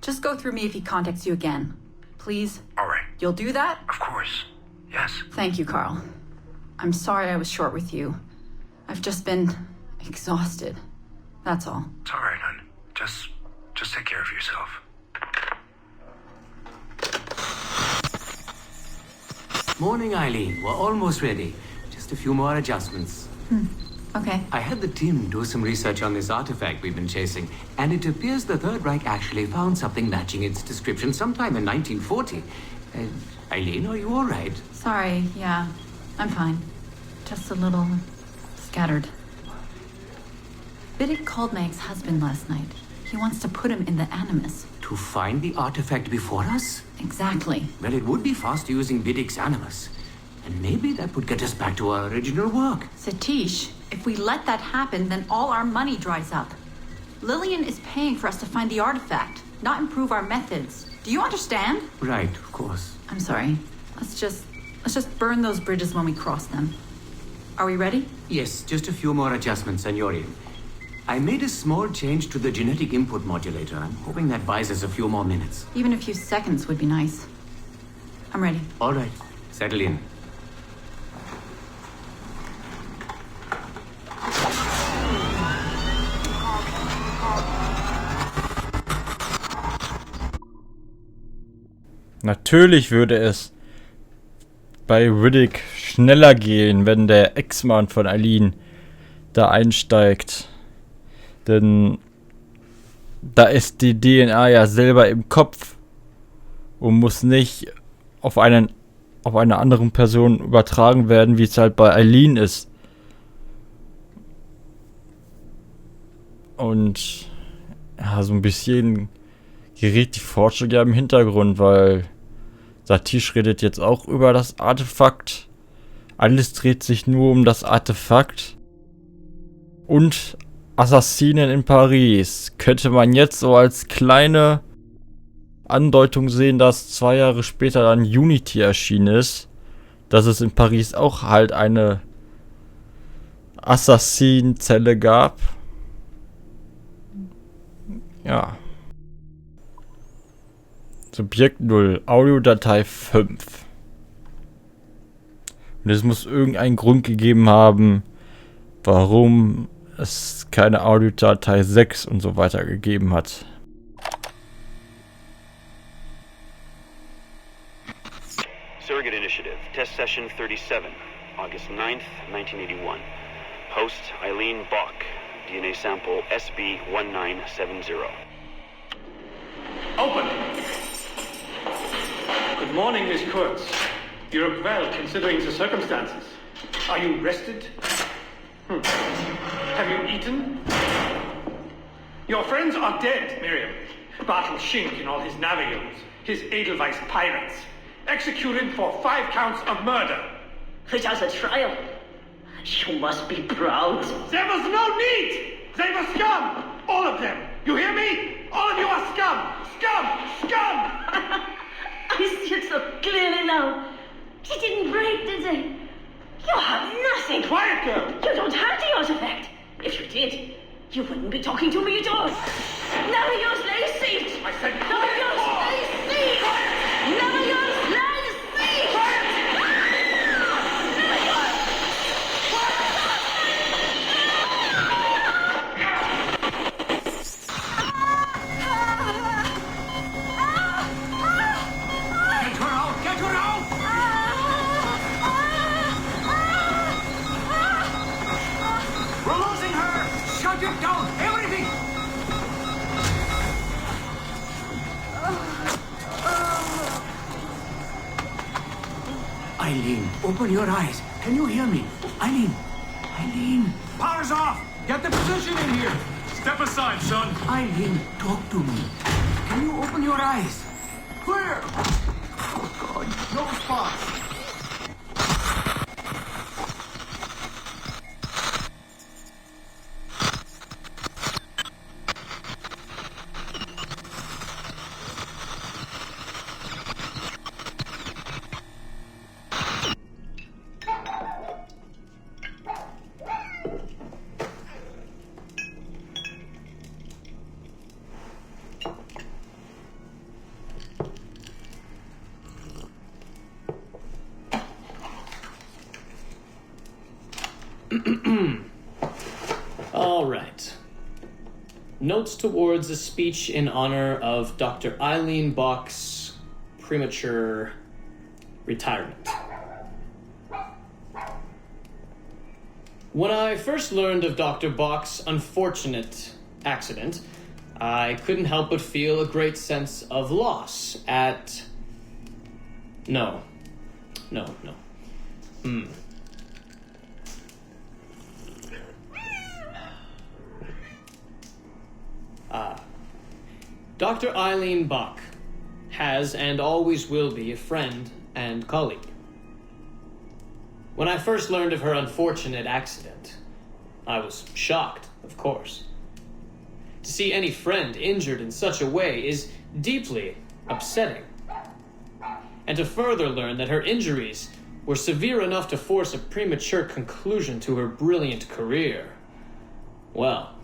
Just go through me if he contacts you again. Please? All right. You'll do that? Of course. Yes. Thank you, Carl. I'm sorry I was short with you. I've just been exhausted. That's all. It's all right, hon. Just take care of yourself. Morning, Eileen. We're almost ready. Just a few more adjustments. Okay. I had the team do some research on this artifact we've been chasing, and it appears the Third Reich actually found something matching its description sometime in 1940. Eileen, are you all right? Sorry, yeah. I'm fine. Just a little scattered. Vidic called my ex-husband last night. He wants to put him in the Animus. To find the artifact before us? Exactly. Well, it would be fast using Vidic's Animus. And maybe that would get us back to our original work. Satish, if we let that happen, then all our money dries up. Lillian is paying for us to find the artifact, not improve our methods. Do you understand? Right, of course. I'm sorry. Let's just burn those bridges when we cross them. Are we ready? Yes, just a few more adjustments and you're in. I made a small change to the genetic input modulator. I'm hoping that buys us a few more minutes. Even a few seconds would be nice. I'm ready. All right. Settle in. Natürlich würde es bei Riddick schneller gehen, wenn der Ex-Mann von Eileen da einsteigt. Denn da ist die DNA ja selber im Kopf und muss nicht auf eine andere Person übertragen werden, wie es halt bei Eileen ist. Und ja, so ein bisschen gerät die Forschung ja im Hintergrund, weil Satish redet jetzt auch über das Artefakt. Alles dreht sich nur um das Artefakt. Und Assassinen in Paris könnte man jetzt so als kleine Andeutung sehen, dass 2 Jahre später dann Unity erschienen ist. Dass es in Paris auch halt eine Assassinenzelle gab. Ja. Subjekt Null, Audiodatei 5. Und es muss irgendeinen Grund gegeben haben, warum es keine Audiodatei 6 und so weiter gegeben hat. Surrogate Initiative, Test Session 37, August 9th, 1981. Host Eileen Bock, DNA sample SB1970. Open! Good morning, Miss Kurtz. You look well, considering the circumstances. Are you rested? Have you eaten? Your friends are dead, Miriam. Bartel Schink and all his Navigos, his Edelweiss pirates, executed for 5 counts of murder. Without a trial. You must be proud. There was no need! They were scum! All of them! You hear me? All of you are scum! Scum! Scum! I see it so clearly now. He didn't break, did they? You have nothing. Quiet, girl! You don't have the artifact. If you did, you wouldn't be talking to me at all. Never use lay seat. I said never use lay seat. Never use lay seat. Never use. Get her out! Get her out! We're losing her! Shut it down! Everything! Eileen, open your eyes. Can you hear me? Eileen! Eileen! Power's off! Get the position in here! Step aside, son! Eileen, talk to me. Can you open your eyes? Clear! Oh, God. No response. All right. Notes towards a speech in honor of Dr. Eileen Bock's premature retirement. When I first learned of Dr. Bock's unfortunate accident, I couldn't help but feel a great sense of loss at... No. Dr. Eileen Bock has and always will be a friend and colleague. When I first learned of her unfortunate accident, I was shocked, of course. To see any friend injured in such a way is deeply upsetting. And to further learn that her injuries were severe enough to force a premature conclusion to her brilliant career, well,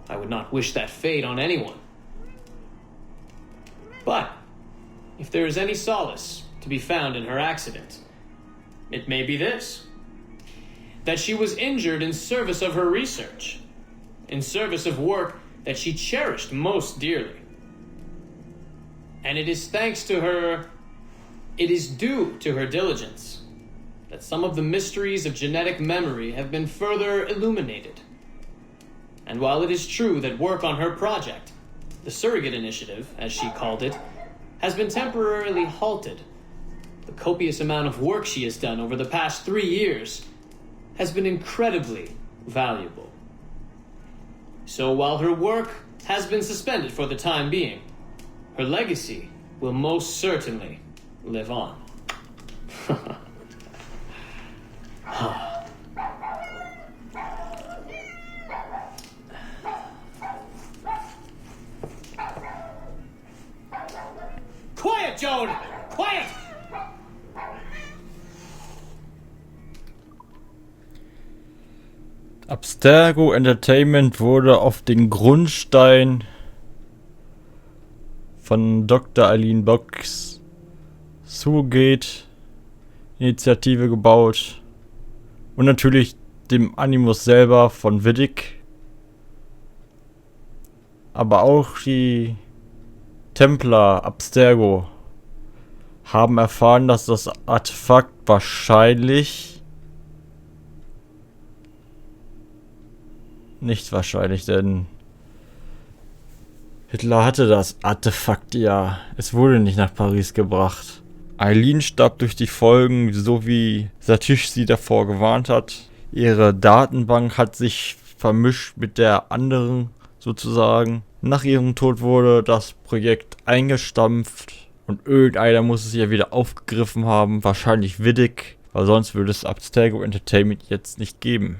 I would not wish that fate on anyone. But if there is any solace to be found in her accident, it may be this: that she was injured in service of her research, in service of work that she cherished most dearly. And it is thanks to her, it is due to her diligence that some of the mysteries of genetic memory have been further illuminated. And while it is true that work on her project, the Surrogate Initiative, as she called it, has been temporarily halted, the copious amount of work she has done over the past 3 years has been incredibly valuable. So while her work has been suspended for the time being, her legacy will most certainly live on. Quiet, Joan! Quiet! Abstergo Entertainment wurde auf den Grundstein von Dr. Eileen Bocks Subjekt Initiative gebaut und natürlich dem Animus selber von Vidic, aber auch die Templer Abstergo haben erfahren, dass das Artefakt denn Hitler hatte das Artefakt ja. Es wurde nicht nach Paris gebracht. Eileen starb durch die Folgen, so wie Satish sie davor gewarnt hat. Ihre Datenbank hat sich vermischt mit der anderen sozusagen. Nach ihrem Tod wurde das Projekt eingestampft und irgendeiner muss es ja wieder aufgegriffen haben. Wahrscheinlich Vidic, weil sonst würde es Abstergo Entertainment jetzt nicht geben.